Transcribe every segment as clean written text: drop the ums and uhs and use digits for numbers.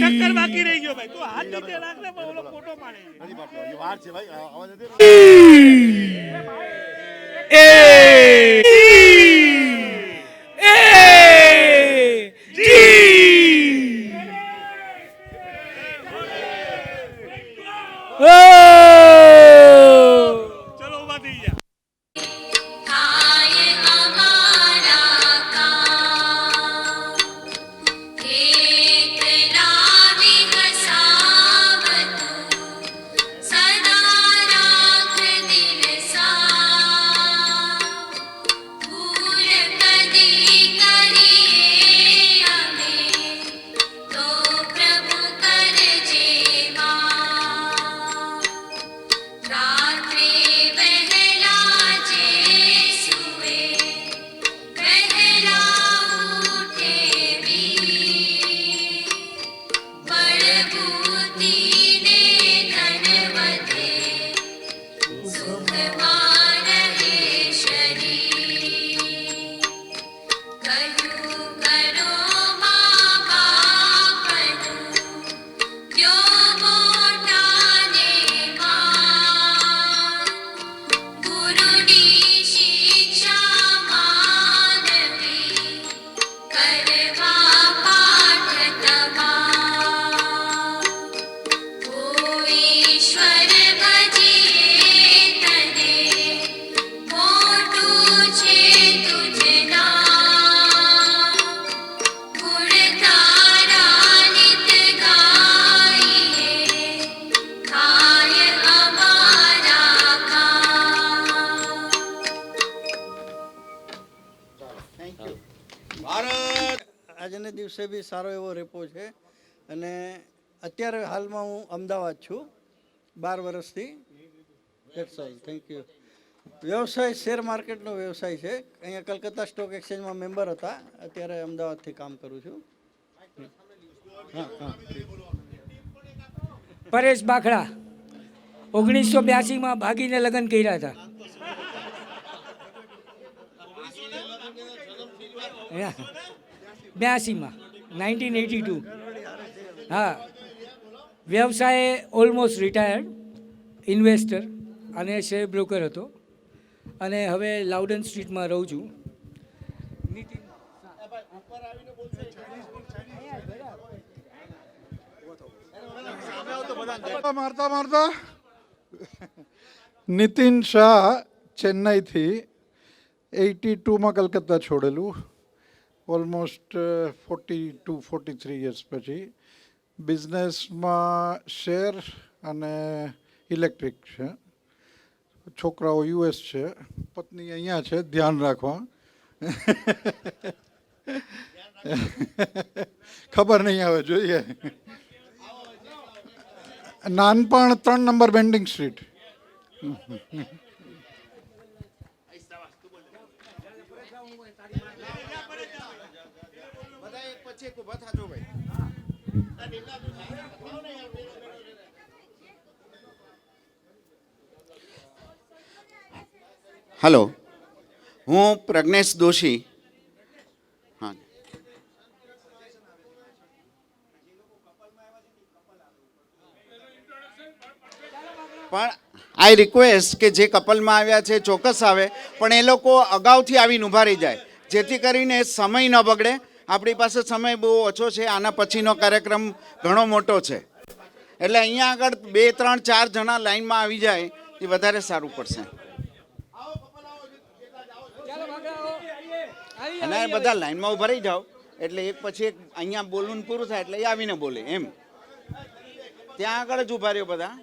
ટક્કર બાકી રહી ગયો ભાઈ. તું હાથ નીચે રાખ ને પણ ઓલો ફોટો પાડે. વાર છે ભાઈ, આવાજ નથી. ચલો ઉભા થઈ ગયા. થાય અમારા કામ એક લાવી હસાવતું સદા રાખ દિલ સા ભૂલ કદી કરીએ અમે તો પ્રભુ કરજે માફ રાત્રે વહેલા જે સુવે વહેલા ઉઠે વીર બળબુદ્ધિને ધન વધે સુખમાં રહે શરીર કહ્યું કરો મા બાપનું દ્યો મોટાને માન ગુરુની શિક્ષા માનવી કરવા પાઠ તમામ ઓ ઈશ્વર ભજીએ તને મોટું છે તુજ નામ ગુણ તારા નિત ગાઈએ થાય અમારા કામ આજને દિવસે બી સારો એવો રેપો છે અને અત્યારે હાલમાં હું અમદાવાદ છું 12 વર્ષથી. That's all, thank you. વ્યવસાય શેર માર્કેટનો વ્યવસાય છે. અહીંયા કલકત્તા સ્ટોક એક્સચેન્જમાં મેમ્બર હતા, અત્યારે અમદાવાદથી કામ કરું છું. હા હા. પરેશ બાખડા 1982માં ભાગીને લગ્ન કર્યા હતા. 82માં 1982. હા, વ્યવસાય ઓલમોસ્ટ રિટાયર્ડ, ઇન્વેસ્ટર અને શેર બ્રોકર હતો અને હવે લાઉડન સ્ટ્રીટમાં રહું છું. મારતા મારતા નીતિન શાહ ચેન્નઈથી 82માં કલકત્તા છોડેલું. ઓલમોસ્ટ 42-43 યર્સ પછી બિઝનેસમાં શેર અને ઇલેક્ટ્રિક છે. છોકરાઓ યુએસ છે, પત્ની અહીંયા છે, ધ્યાન રાખવા. ખબર નહીં આવે, જોઈએ. નાનપણ 3 નંબર બેન્ડિંગ સ્ટ્રીટ. હલો, હું પ્રજ્ઞેશ દોશી. હા, પણ આઈ રિક્વેસ્ટ કે જે કપલમાં આવ્યા છે ચોક્કસ આવે, પણ એ લોકો અગાઉથી આવીને ઊભા રહી જાય, જેથી કરીને સમય ન બગડે. આપણી પાસે સમય બહુ ઓછો છે, આના પછીનો કાર્યક્રમ ઘણો મોટો છે, એટલે અહીંયા આગળ 2, 3, 4 જણા લાઈનમાં આવી જાય એ વધારે સારું પડશે. અને બધા લાઈનમાં ઊભા રહી જાઓ એટલે એક પછી એક અહીંયા બોલવું પૂરું થાય એટલે એ આવીને બોલે એમ. ત્યાં આગળ જ ઊભા રહ્યો બધા.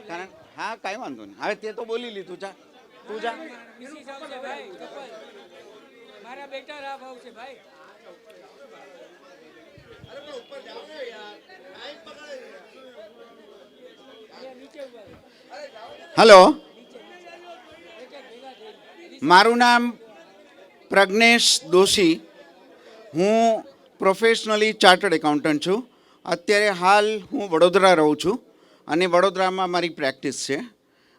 કારણ હા, કાંઈ વાંધો નહીં. હવે તે તો બોલી લીધું. જા તું જા. મારા બેટા રા ભાવ છે ભાઈ. હલો, મારું નામ પ્રજ્ઞેશ દોશી. હું પ્રોફેશનલી ચાર્ટર્ડ એકાઉન્ટન્ટ છું. અત્યારે હાલ હું વડોદરા રહું છું અને વડોદરામાં મારી પ્રેક્ટિસ છે.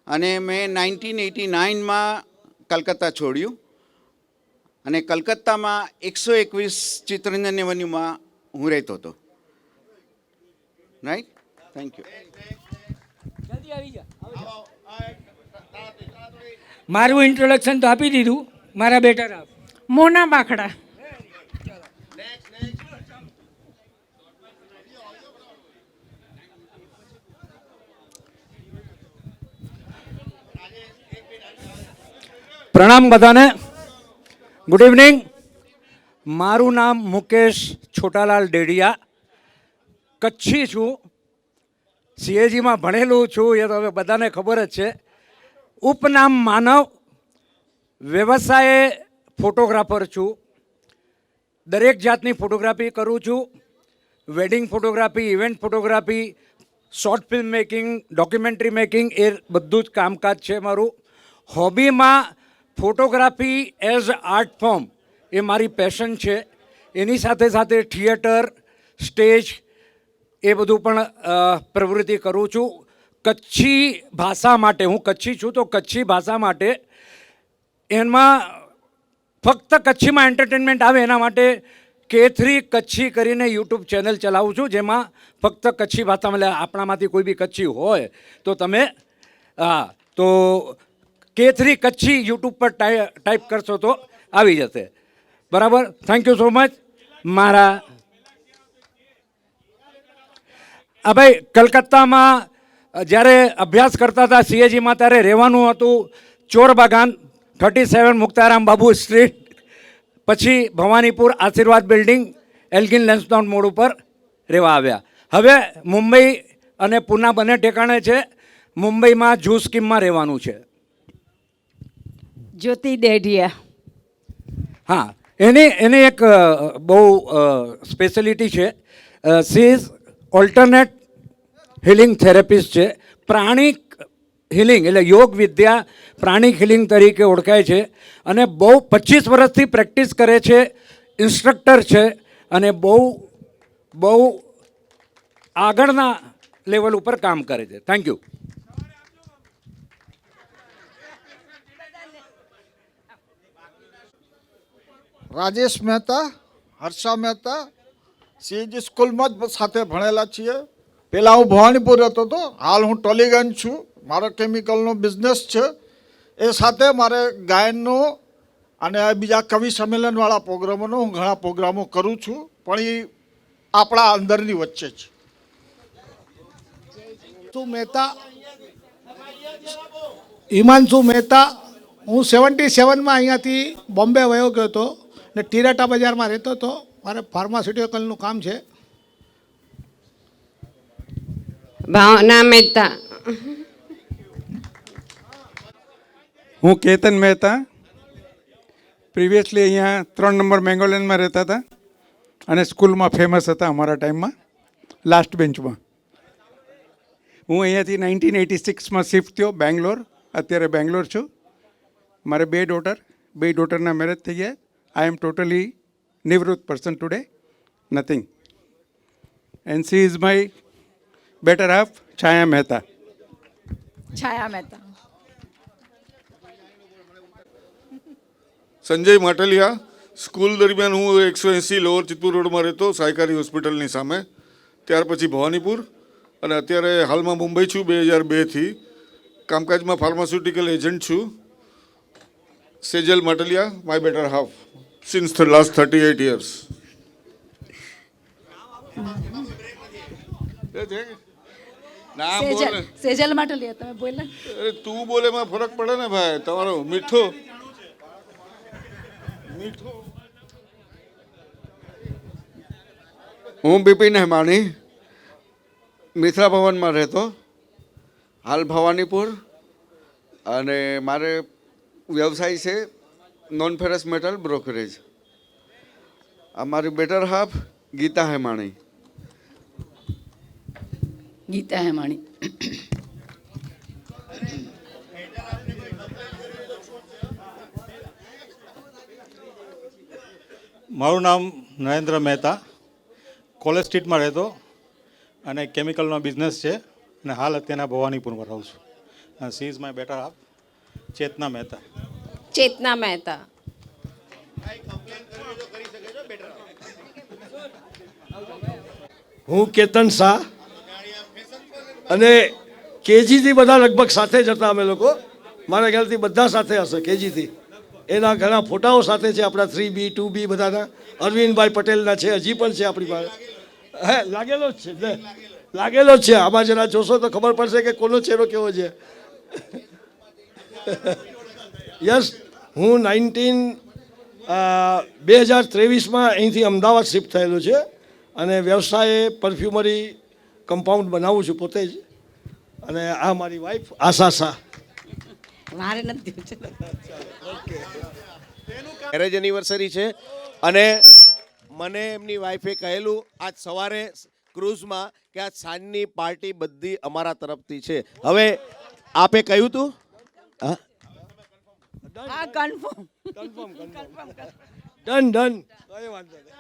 અને મેં 1989માં કલકત્તા છોડ્યું અને કલકત્તામાં 121 ચિત્તરંજન એવન્યુમાં હું રહેતો હતો. Right, thank you. જલ્દી આવી જા. મારું ઇન્ટ્રોડક્શન તો આપી દીધું. મારા બેટર આપ. મોના બાખડા. પ્રણામ બધાને. Good evening. મારું નામ મુકેશ છોટાલાલ ડેડિયા. કચ્છી છું. સીએજીમાં ભણેલું છું એ તો હવે બધાને ખબર જ છે. ઉપનામ માનવ. વ્યવસાયે ફોટોગ્રાફર છું. દરેક જાતની ફોટોગ્રાફી કરું છું. Wedding photography, event photography, short film making, documentary making, એ બધું જ કામકાજ છે મારું. હોબીમાં ફોટોગ્રાફી એઝ આર્ટ ફોર્મ એ મારી પેશન છે. એની સાથે સાથે થિયેટર, સ્ટેજ એ બધું પણ પ્રવૃત્તિ કરું છું. કચ્છી ભાષા માટે, હું કચ્છી છું તો કચ્છી ભાષા માટે એમાં ફક્ત કચ્છીમાં એન્ટરટેનમેન્ટ આવે એના માટે K3 કચ્છી કરીને યુટ્યુબ ચેનલ ચલાવું છું, જેમાં ફક્ત કચ્છી ભાષામાં, એટલે આપણામાંથી કોઈ બી કચ્છી હોય તો તમે તો K3 કચ્છી યુટ્યુબ પર ટાઈપ કરશો તો આવી જશે. બરાબર, થેન્ક યુ સો મચ. મારા ભાઈ કલકત્તામાં જ્યારે અભ્યાસ કરતા હતા સીએજીમાં, ત્યારે રહેવાનું હતું ચોરબાગાન 37 મુક્તારામ બાબુ સ્ટ્રીટ, પછી ભવાનીપુર આશીર્વાદ બિલ્ડિંગ, એલ્ગિન લેન્સડાઉન મોડ ઉપર રહેવા આવ્યા. હવે મુંબઈ અને પૂના બંને ઠેકાણે છે. મુંબઈમાં જૂ સ્કીમમાં રહેવાનું છે. જ્યોતિ ડેઢિયા. હા, એની એક બહુ સ્પેશિયાલિટી છે. She is alternate healing therapist છે. પ્રાણિક હિલિંગ એટલે યોગ વિદ્યા પ્રાણિક હિલિંગ તરીકે ઓળખાય છે. અને બહુ 25 વર્ષથી પ્રેક્ટિસ કરે છે. ઇન્સ્ટ્રક્ટર છે અને બહુ આગળના લેવલ ઉપર કામ કરે છે. Thank you. Rajesh Mehta, Harsha Mehta, CAG સ્કૂલમાં જ સાથે ભણેલા છીએ. પહેલાં હું ભવાનીપુર રહેતો હતો, હાલ હું ટોલીગંજ છું. મારો કેમિકલનો બિઝનેસ છે. એ સાથે મારે ગાયનનો અને બીજા કવિ સંમેલનવાળા પ્રોગ્રામોનો હું ઘણા પ્રોગ્રામો કરું છું, પણ એ આપણા અંદરની વચ્ચે છે. હિમાંશુ મહેતા. હું 77માં અહીંયાથી બોમ્બે વયો ગયો હતો ને ટીરાટા બજારમાં રહેતો હતો. મારે ફાર્માસ્યુટિકલનું કામ છે. ભાવના મહેતા. હું કેતન મહેતા. પ્રિવિયસલી અહીંયા 3 નંબર મેંગો લેનમાં રહેતા હતા અને સ્કૂલમાં ફેમસ હતા અમારા ટાઈમમાં, લાસ્ટ બેન્ચમાં. હું અહીંયાથી 1986માં શિફ્ટ થયો બેંગ્લોર. અત્યારે બેંગ્લોર છું. મારે 2 ડોટરના મેરેજ થઈ ગયા. આઈ એમ ટોટલી નિવૃત્ત person today, nothing. And she is my better half, Chhaya Mehta. Chhaya Mehta. Sanjay Matalia. School દરમિયાન હું 180 લોઅર ચિત્તૂર રોડમાં રહેતો, સહકારી હોસ્પિટલની સામે. ત્યાર પછી ભવાનીપુર અને અત્યારે હાલમાં મુંબઈ છું 2002થી. કામકાજમાં ફાર્માસ્યુટિકલ એજન્ટ છું. Sejal Matalia, my better half since the last 38 years. ના બોલે, સેજલ માટલિયા તમે બોલે. તું બોલે એમાં ફરક પડે ને ભાઈ. તમારો મીઠો હું બિપિન હેમાણી, મિથિલા ભવનમાં રહેતો, હાલ ભવાનીપુર. અને મારે વ્યવસાય છે નોન ફેરસ મેટલ બ્રોકરેજ. અમારી બેટર હાફ ગીતા હેમાણી. ગીતા હેમાણી. મારું નામ નરેન્દ્ર મહેતા. કોલેજ સ્ટ્રીટમાં રહેતો અને કેમિકલનો બિઝનેસ છે અને હાલ અત્યારના ભવાનીપુરમાં રહું છું. She is my better half Chetna Mehta. Chetna Mehta. હું કેતન શાહ અને કેજીથી બધા લગભગ સાથે જ હતા અમે લોકો. મારા ખ્યાલથી બધા સાથે હશે કેજીથી. એના ઘણા ફોટાઓ સાથે છે આપણા 3B 2B બધાના. અરવિંદભાઈ પટેલના છે, હજી પણ છે આપણી પાસે. હે લાગેલો જ છે, લાગેલો જ છે. આમાં જરા જોશો તો ખબર પડશે કે કોનો ચહેરો કેવો છે. યસ, હું 2023માં અહીંથી અમદાવાદ શિફ્ટ થયેલો છે અને વ્યવસાયે પરફ્યુમરી કમ્પાઉન્ડ બનાવું છું પોતે જ. અને આ મારી વાઈફ આશા શાહ. મારે નથી મેરેજ એનિવર્સરી છે અને મને એમની વાઈફે કહેલું આજ સવારે ક્રૂઝમાં કે આજ સાંજની પાર્ટી બધી અમારા તરફથી છે. હવે આપે કહ્યું હતું હા હા કન્ફર્મ ડન ડન, કઈ વાંધો નહીં.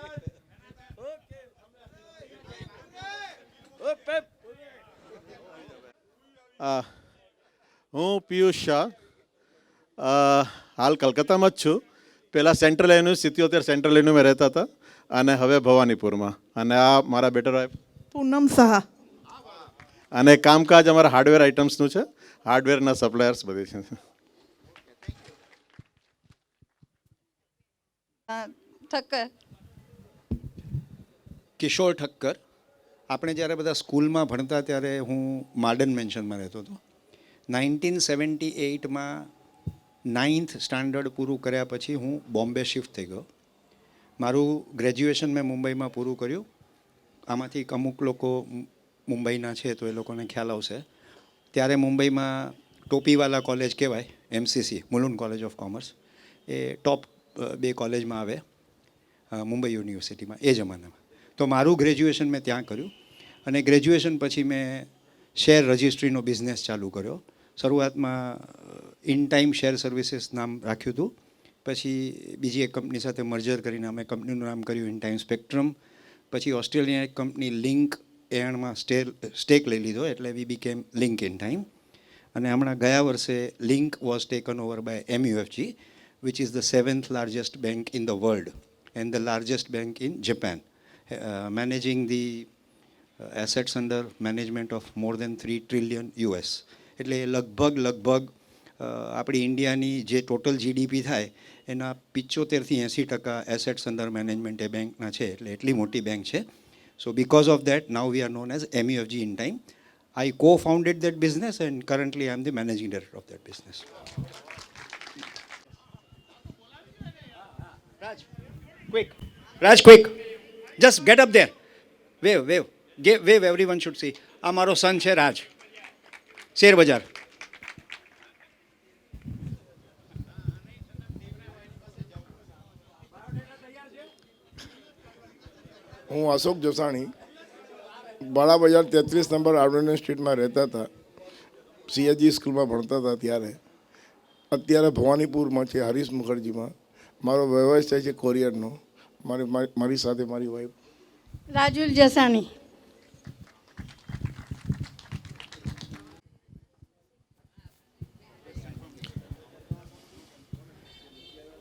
હું પિયુષ શાહ, હાલ કલકત્તામાં જ છું. પહેલાં સેન્ટ્રલ એન્યુ 77 સેન્ટ્રલ એન્યુમાં રહેતા હતા અને હવે ભવાનીપુરમાં. અને આ મારા બેટર વાઈફ પૂનમ શાહ. અને કામકાજ અમારા હાર્ડવેર આઇટમ્સનું છે, હાર્ડવેરના સપ્લાયર્સ બધી છે. ઠક્કર. કિશોર ઠક્કર. આપણે જ્યારે બધા સ્કૂલમાં ભણતા ત્યારે હું માર્ડન મેન્શનમાં રહેતો હતો. 1978માં 9th સ્ટાન્ડર્ડ પૂરું કર્યા પછી હું બોમ્બે શિફ્ટ થઈ ગયો. મારું ગ્રેજ્યુએશન મેં મુંબઈમાં પૂરું કર્યું. આમાંથી અમુક લોકો મુંબઈના છે તો એ લોકોને ખ્યાલ આવશે. ત્યારે મુંબઈમાં ટોપીવાલા કોલેજ કહેવાય, MCC Mulund college of commerce, એ ટોપ 2 કોલેજમાં આવે મુંબઈ યુનિવર્સિટીમાં એ જમાનામાં. તો મારું ગ્રેજ્યુએશન મેં ત્યાં કર્યું અને ગ્રેજ્યુએશન પછી મેં શેર રજિસ્ટ્રીનો બિઝનેસ ચાલુ કર્યો. શરૂઆતમાં ઇન ટાઈમ શેર સર્વિસીસ નામ રાખ્યું હતું. પછી બીજી એક કંપની સાથે મર્જર કરીને અમે કંપનીનું નામ કર્યું ઇન ટાઈમ સ્પેક્ટ્રમ. પછી ઓસ્ટ્રેલિયા એક કંપની લિંક એણમાં સ્ટેક લઈ લીધો એટલે we became Link Intime. અને હમણાં ગયા વર્ષે Link was taken over by MUFG, which is the 7th largest bank in the world and the largest bank in Japan, managing the assets under management of more than 3 trillion US. એટલે લગભગ આપણી ઇન્ડિયાની જે total GDP થાય એના 75થી 80% assets under management એ બેંકના છે. એટલે એટલી મોટી બેંક છે. સો because of that now we are known as MUFG in time. I co-founded that business and currently I am the managing director of that business. Raj, quick. Just get up there. Wave. Wave, everyone should see. આ મારો સન છે રાજ, share બજાર. હું અશોક જોસાણી, બાળા બજાર 33 number આર્ડોનિયન સ્ટ્રીટમાં રહેતા હતા. CSG સ્કૂલમાં ભણતા હતા ત્યારે. અત્યારે ભવાનીપુરમાં છે, હરીશ મુખર્જીમાં. મારો વ્યવસાય છે કોરિયરનો. મારી સાથે મારી વાઈફ રાજુલ જસાણી.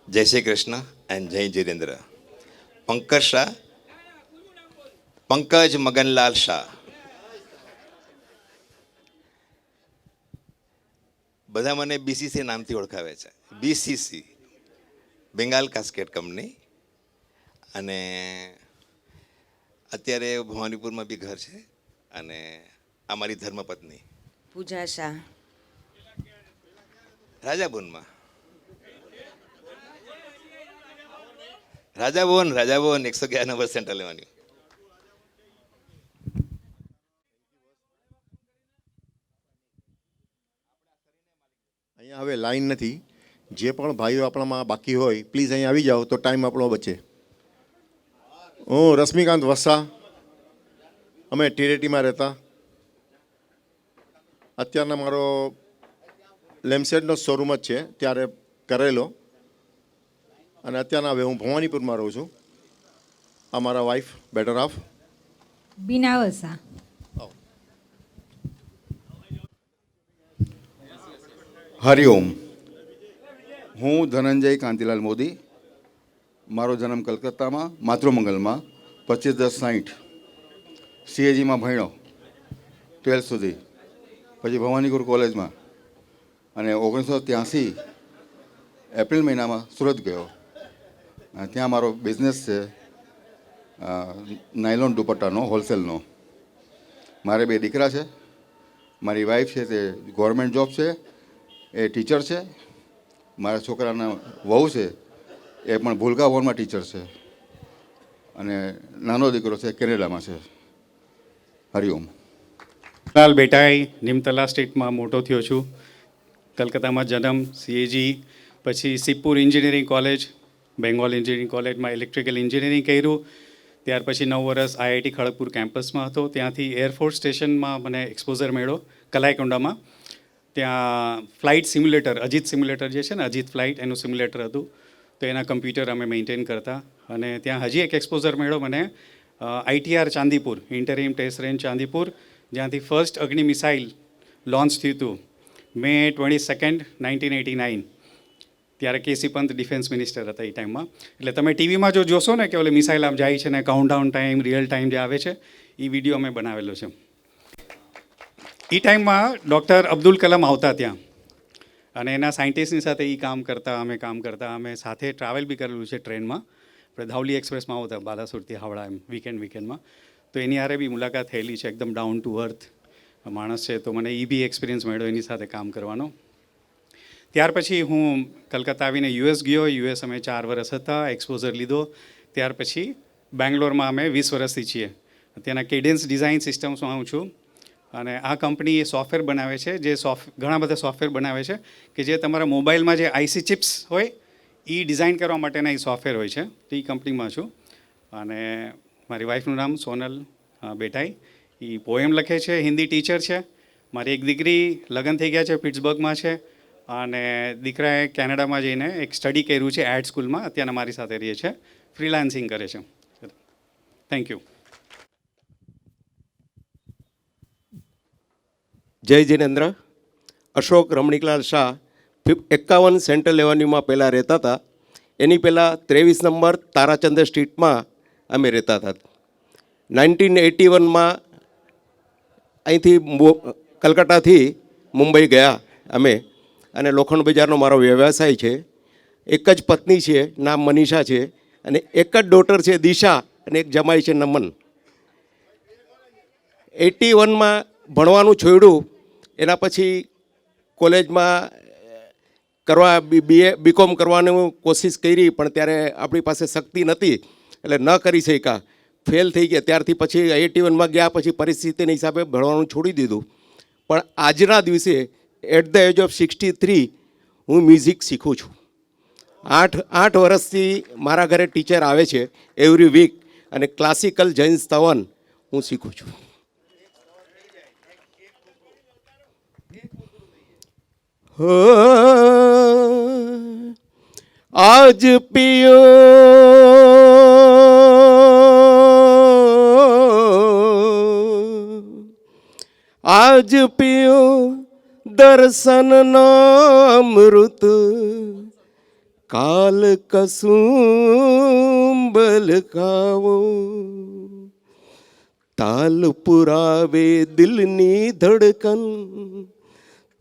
જય શ્રી કૃષ્ણ એન્ડ જય જીરેન્દ્ર. પંકજ શાહ, પંકજ મગનલાલ શાહ. બધા મને BCC નામથી ઓળખાવે છે. BCC Bengal casket company. અને અત્યારે ભવાનીપુરમાં બી ઘર છે. અને આ મારી ધર્મપત્ની પૂજા શાહ. રાજાબોનમાં. રાજાભવન 111 number central avenue. અહીંયા હવે લાઈન નથી. જે પણ ભાઈઓ આપણામાં બાકી હોય પ્લીઝ અહીં આવી જાઓ તો ટાઈમ આપણો બચે. હું રશ્મિકાંત વસ્સા, અમે ટીરેટીમાં રહેતા. અત્યારના મારો લેમસેટનો શોરૂમ જ છે, ત્યારે કરેલો. અને અત્યારના હવે હું ભવાનીપુરમાં રહું છું. આ મારા વાઈફ બેટર હાફ બીના વસા. હરિઓમ. હું ધનંજય કાંતિલાલ મોદી. મારો જન્મ કલકત્તામાં માતૃમંગલમાં 25/10/60. સીએજીમાં ભણ્યો 12th સુધી, પછી ભવાનીપુર કોલેજમાં, અને 1983 એપ્રિલ મહિનામાં સુરત ગયો. ત્યાં મારો બિઝનેસ છે નાયલોન દુપટ્ટાનો હોલસેલનો. મારે 2 દીકરા છે. મારી વાઈફ છે તે ગવર્મેન્ટ જોબ છે, એ ટીચર છે. મારા છોકરાના વહુ છે એ પણ ભૂલકા ભવનમાં ટીચર છે, અને નાનો દીકરો છે કેનેડામાં છે. હરિઓમ. લાલ બેટાઈ નિમતલા સ્ટેટમાં મોટો થયો છું. કલકત્તામાં જન્મ, સીએજી, પછી સિપ્પુર એન્જિનિયરિંગ કોલેજ, બેંગોલ એન્જિનિયરિંગ કોલેજમાં ઇલેક્ટ્રિકલ એન્જિનિયરિંગ કર્યું. ત્યાર પછી 9 વર્ષ આઈઆઈટી ખડગપુર કેમ્પસમાં હતો. ત્યાંથી એરફોર્સ સ્ટેશનમાં મને એક્સપોઝર મળ્યો કલાઈકોંડામાં. ત્યાં ફ્લાઇટ સિમ્યુલેટર, અજીત સિમ્યુલેટર જે છે ને, અજીત ફ્લાઇટ, એનું સિમ્યુલેટર હતું. તો એના કમ્પ્યુટર અમે મેન્ટેન કરતા. અને ત્યાં હજી એક એક્સપોઝર મળ્યો મને ITR Chandipur, interim test range Chandipur, જ્યાંથી ફર્સ્ટ અગ્નિ મિસાઇલ લોન્ચ થયું હતું May 22, 1989. ત્યારે કેસી પંત ડિફેન્સ મિનિસ્ટર હતા એ ટાઈમમાં. એટલે તમે ટીવીમાં જો જોશો ને કે ઓલે મિસાઇલ આમ જાય છે ને કાઉન્ટડાઉન ટાઈમ, રિયલ ટાઈમ જે આવે છે, એ વિડીયો અમે બનાવેલો છે. એ ટાઈમમાં ડૉક્ટર અબ્દુલ કલામ આવતા ત્યાં, અને એના સાયન્ટિસ્ટની સાથે એ કામ કરતા, અમે સાથે ટ્રાવેલ બી કરેલું છે ટ્રેનમાં. આપણે ધાવલી એક્સપ્રેસમાં આવતા બાલાસુરથી હાવડા, એમ વીકેન્ડમાં. તો એની હારે બી મુલાકાત થયેલી છે. એકદમ ડાઉન ટુ અર્થ માણસ છે. તો મને એ બી એક્સપિરિયન્સ મળ્યો એની સાથે કામ કરવાનો. ત્યાર પછી હું કલકત્તા આવીને યુએસ ગયો. યુએસ અમે 4 વર્ષ હતા, એક્સપોઝર લીધો. ત્યાર પછી બેંગ્લોરમાં અમે 20 વર્ષથી છીએ. ત્યાંના કેડન્સ ડિઝાઇન સિસ્ટમ્સમાં હું છું. અને આ કંપની એ સોફ્ટવેર બનાવે છે, જે ઘણા બધા સોફ્ટવેર બનાવે છે કે જે તમારા મોબાઈલમાં જે આઈસી ચિપ્સ હોય એ ડિઝાઇન કરવા માટેના એ સોફ્ટવેર હોય છે. તો એ કંપનીમાં છું. અને મારી વાઈફનું નામ સોનલ બેટાઈ. એ પોએમ લખે છે, હિન્દી ટીચર છે. મારી એક દીકરી લગ્ન થઈ ગયા છે, પિટ્સબર્ગમાં છે. અને દીકરાએ કેનેડામાં જઈને એક સ્ટડી કર્યું છે એડ સ્કૂલમાં. અત્યારે મારી સાથે રહે છે, ફ્રીલાન્સિંગ કરે છે. Thank you. જય જિનેન્દ્ર. અશોક રમણીકલાલ શાહ 51 સેન્ટ્રલ એવન્યુમાં પહેલાં રહેતા હતા. એની પહેલાં 23 નંબર તારાચંદ્ર સ્ટ્રીટમાં અમે રહેતા હતા. 1981માં અહીંથી કલકત્તાથી મુંબઈ ગયા અમે, અને લોખંડ બજારનો મારો વ્યવસાય છે. એક જ પત્ની છે, નામ મનીષા છે, અને એક જ ડોટર છે દિશા, અને એક જમાઈ છે નમન. 81માં ભણવાનું છોડ્યું. એના પછી કોલેજમાં બીકોમ કરવાની કોશિશ કરી, પણ ત્યારે આપણી પાસે શક્તિ નહોતી, એટલે ન કરી શક્યા, ફેલ થઈ ગયા. ત્યારથી પછી 81માં ગયા પછી પરિસ્થિતિના હિસાબે ભણવાનું છોડી દીધું. પણ આજના દિવસે એટ ધ એજ ઓફ 63 હું મ્યુઝિક શીખું છું. 8 વર્ષથી મારા ઘરે ટીચર આવે છે એવરી વીક, અને ક્લાસિકલ જૈન સ્તવન હું શીખું છું. આજ પિયો આજ પિયો દર્શન નામૃત, કાલ કસુંબલ ખાવો. તાલ પુરાવે દિલની ધડકન,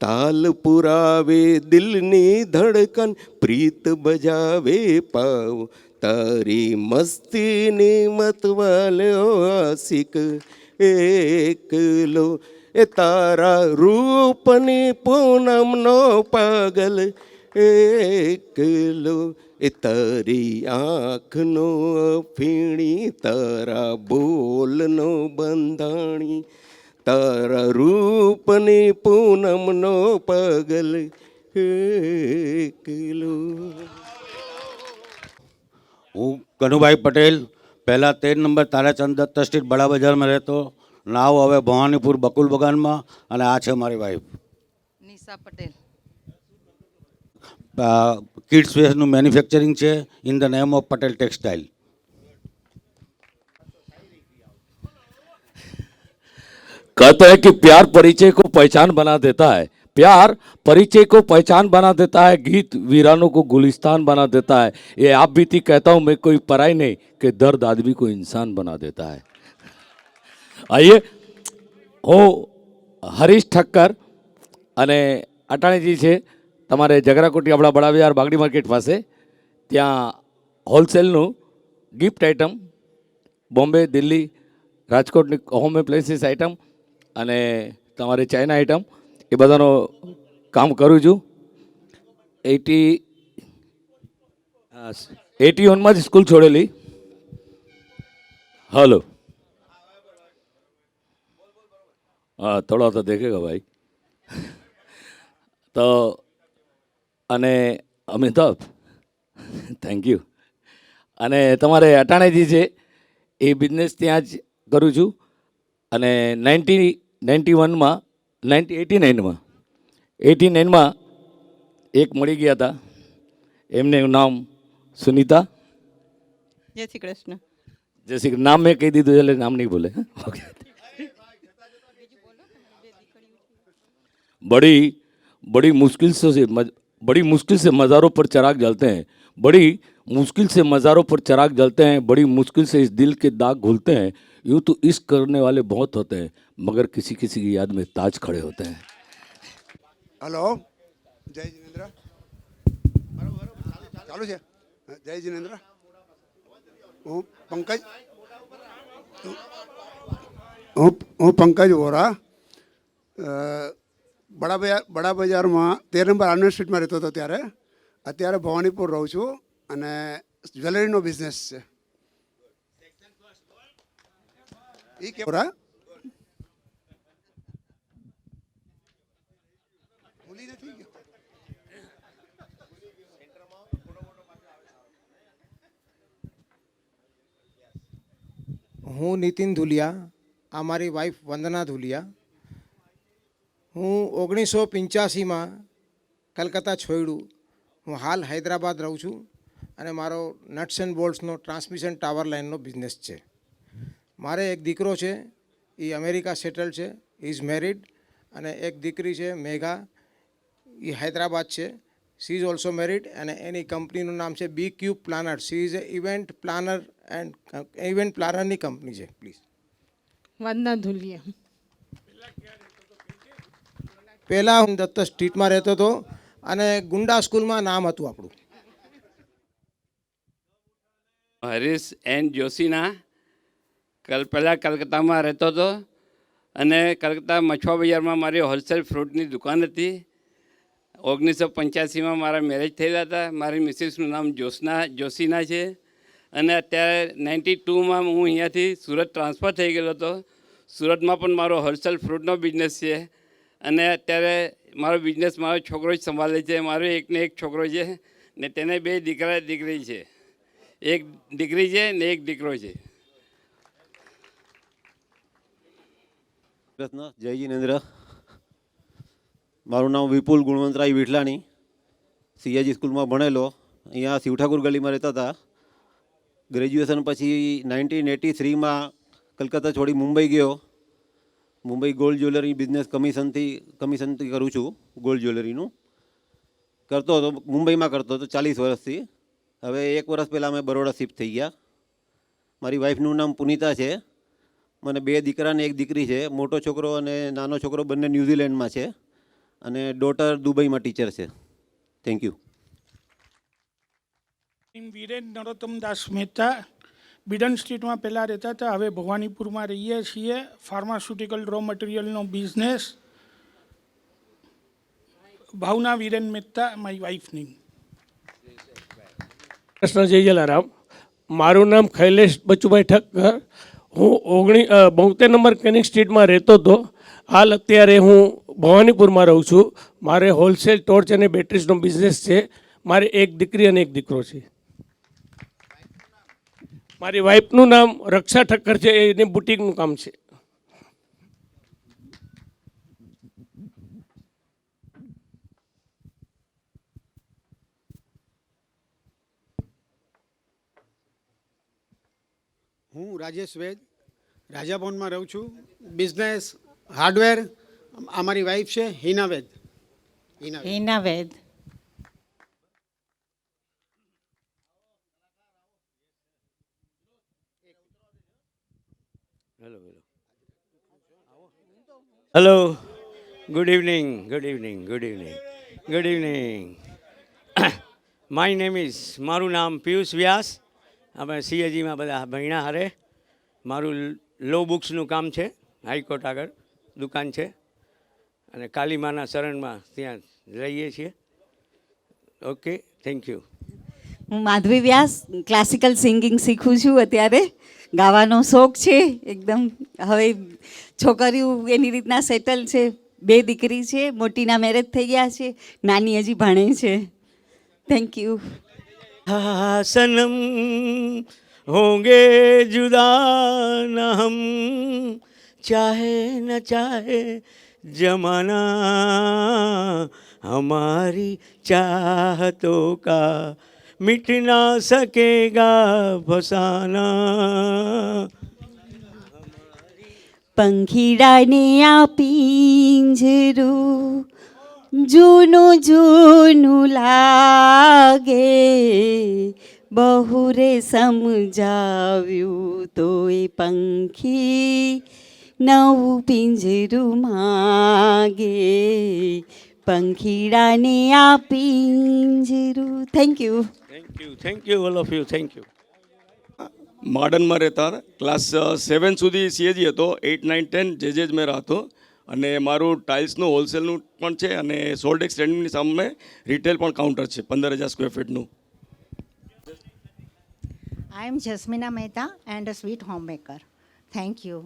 તાલ પુરાવે દિલની ધડકન, પ્રીત બજાવે પાવ. તારી મસ્તીની મતવાલ્યો આશિક એકલો, એ તારા રૂપની પૂનમનો પાગલ એકલો. એ તારી આંખનો ફીણી, તારા બોલનો બંધાણી, તારા રૂપની પૂનમનો પગલ એકલો. હું કનુભાઈ પટેલ, પહેલાં 13 નંબર તારાચંદ દત્ત સ્ટ્રીટ બડા બજારમાં રહેતો. નાવ હવે ભવાનીપુર બકુલ બગાનમાં, અને આ છે મારી વાઈફ નિશા પટેલ. કિડ્સ વેરનું મેન્યુફેક્ચરિંગ છે in the name of Patel textile. कहते हैं कि प्यार परिचय को पहचान बना देता है, प्यार परिचय को पहचान बना देता है, गीत वीरानों को गुलिस्तान बना देता है. ये आप बीती कहता हूँ मैं, कोई पराई नहीं, कि दर्द आदमी को इंसान बना देता है. આઈએ હું હરીશ ઠક્કર અને અટાણીજી છે તમારે જગરાકોટી આપણા બડા બજાર બાગડી માર્કેટ પાસે ત્યાં હોલસેલનું ગિફ્ટ આઇટમ બોમ્બે દિલ્હી રાજકોટની હોમ એપ્લાયન્સીસ આઇટમ અને તમારે ચાઇના આઇટમ એ બધાનો કામ કરું છું 81માં જ સ્કૂલ છોડેલી. हेलो हाँ थोड़ा तो देखेगा भाई तो અને અમિતાભ થેન્ક યુ અને તમારે અટાણેજી છે એ બિઝનેસ ત્યાં જ કરું છું અને 1991માં 89માં એક મળી ગયા હતા એમને નામ સુનીતા. જય શ્રી કૃષ્ણ. जैसे कि नाम में कह दी तो चले नाम नहीं बोले. ओके. बड़ी मुश्किल से मज़ारों पर चिराग जलते हैं. बड़ी मुश्किल से मज़ारों पर चिराग जलते हैं. बड़ी मुश्किल से इस दिल के दाग घुलते हैं. यूँ तो इश्क करने वाले बहुत होते हैं मगर किसी किसी की याद में ताज खड़े होते हैं. हेलो जय जिनेन्द्र चालू है. जय जिनेन्द्र હું પંકજ વોરા બડા બજારમાં 13 નંબર આનંદ સ્ટ્રીટમાં રહેતો હતો ત્યારે. અત્યારે ભવાનીપુર રહું છું અને જ્વેલરીનો બિઝનેસ છે. એ કેવરા ભૂલી નથી ગયો. હું નીતિન ધુલિયા, આ મારી વાઈફ વંદના ધુલિયા. હું 1985માં કલકત્તા છોડ્યું. હું હાલ હૈદરાબાદ રહું છું અને મારો નટ્સ એન્ડ બોલ્ટ્સનો ટ્રાન્સમિશન ટાવર લાઇનનો બિઝનેસ છે. મારે એક દીકરો છે, એ અમેરિકા સેટલ છે, ઇઝ મેરિડ, અને એક દીકરી છે મેઘા, એ હૈદરાબાદ છે, સી ઇઝ ઓલ્સો મેરિડ અને એની કંપનીનું નામ છે B cube planner. She is event planner and event પ્લાનરની કંપની છે. પ્લીઝ. વંદના ધુલિયા. પહેલાં હું દત્ત સ્ટ્રીટમાં રહેતો હતો અને ગુંડા સ્કૂલમાં નામ હતું આપણું. હરીશ એન જોશીના પહેલાં કલકત્તામાં રહેતો હતો અને કલકત્તા મછવા બજારમાં મારી હોલસેલ ફ્રૂટની દુકાન હતી. 1985માં મારા મેરેજ થયેલા હતા. મારી મિસિસનું નામ જોશીના છે અને અત્યારે 92માં હું અહીંયાથી સુરત ટ્રાન્સફર થઈ ગયેલો હતો. સુરતમાં પણ મારો હોલસેલ ફ્રૂટનો બિઝનેસ છે અને અત્યારે મારો બિઝનેસ મારો છોકરો જ સંભાળે છે. મારો એકને એક છોકરો છે ને તેને 2 દીકરી છે. એક દીકરી છે ને એક દીકરો છે. જય જીનેન્દ્ર. મારું નામ વિપુલ ગુણવંતરાય વિઠલાણી, સીએજી સ્કૂલમાં ભણેલો. અહીંયા શિવઠાકુર ગલીમાં રહેતા હતા. ગ્રેજ્યુએશન પછી 1983માં કલકત્તા છોડી મુંબઈ ગયો. મુંબઈ ગોલ્ડ જ્વેલરી બિઝનેસ કમિશનથી કરું છું. ગોલ્ડ જ્વેલરીનું કરતો હતો, મુંબઈમાં કરતો હતો 40 વર્ષથી. હવે 1 વર્ષ પહેલાં અમે બરોડા શિફ્ટ થઈ ગયા. મારી વાઈફનું નામ પુનિતા છે. મને 2 દીકરા ને 1 દીકરી છે. મોટો છોકરો અને નાનો છોકરો બંને ન્યૂઝીલેન્ડમાં છે અને ડોટર દુબઈમાં ટીચર છે. Thank you. વીરેન નરોત્તમ દાસ મહેતા, બિડન સ્ટ્રીટમાં પહેલાં રહેતા હતા, હવે ભવાનીપુરમાં રહીએ છીએ. ફાર્માસ્યુટિકલ રો મટીરિયલનો બિઝનેસ. ભાવના વીરેન મહેતા, મારી વાઈફ નેમ. કૃષ્ણ જય જલારામ. મારું નામ ખૈલેશ બચુભાઈ ઠક્કર. હું 72 નંબર કેનિંગ સ્ટ્રીટમાં રહેતો હતો. હાલ અત્યારે હું ભવાનીપુરમાં રહું છું. મારે હોલસેલ ટોર્ચ અને બેટરીઝનો બિઝનેસ છે. મારે એક દીકરી અને એક દીકરો છે. મારી વાઈફનું નામ રક્ષા ઠક્કર છે, એને બુટીકનું કામ છે. હું રાજેશ વૈદ, રાજાભવનમાં રહું છું. Business hardware. આ મારી વાઈફ છે Hina Vaid. Hina Vaid. Hello, good evening, good evening, good evening, good evening. My name is, મારું નામ પિયુષ વ્યાસ. અમે સીએજીમાં બધા ભણ્યા હારે. મારું લો બુક્સનું કામ છે, હાઈકોર્ટ આગળ દુકાન છે અને કાલીમાના શરણમાં ત્યાં રહીએ છીએ. Okay, thank you. હું માધવી વ્યાસ, ક્લાસિકલ સિંગિંગ શીખું છું અત્યારે. ગાવાનો શોખ છે એકદમ. હવે છોકરીઓ એની રીતના સેટલ છે. 2 દીકરી છે, મોટીના મેરેજ થઈ ગયા છે, નાની હજી ભણે છે. Thank you. हाँ सनम होंगे जुदा न हम, चाहे न चाहे जमाना, हमारी चाहतों का मिट ना सकेगा फसाना. પંખીડાને આ પિંજરું જૂનું જૂનું લાગે, બહુ રે સમજાવ્યું તોય પંખી નવું પિંજરું માગે. પંખીડાને આ પિંજરું. Thank you. Thank you all of you, thank you. Modern में रहता था. क्लास 7 સુધી સીએજી હતો. 8, 9, 10 જે મેં રહેતો અને મારું ટાઇલ્સનું હોલસેલનું પણ છે અને સોલ્ટેક્સ ટ્રેડિંગની સામે રિટેલ પણ કાઉન્ટર છે 15,000 square ફીટનું. I am Jasmina Mehta and a sweet homemaker. Thank you.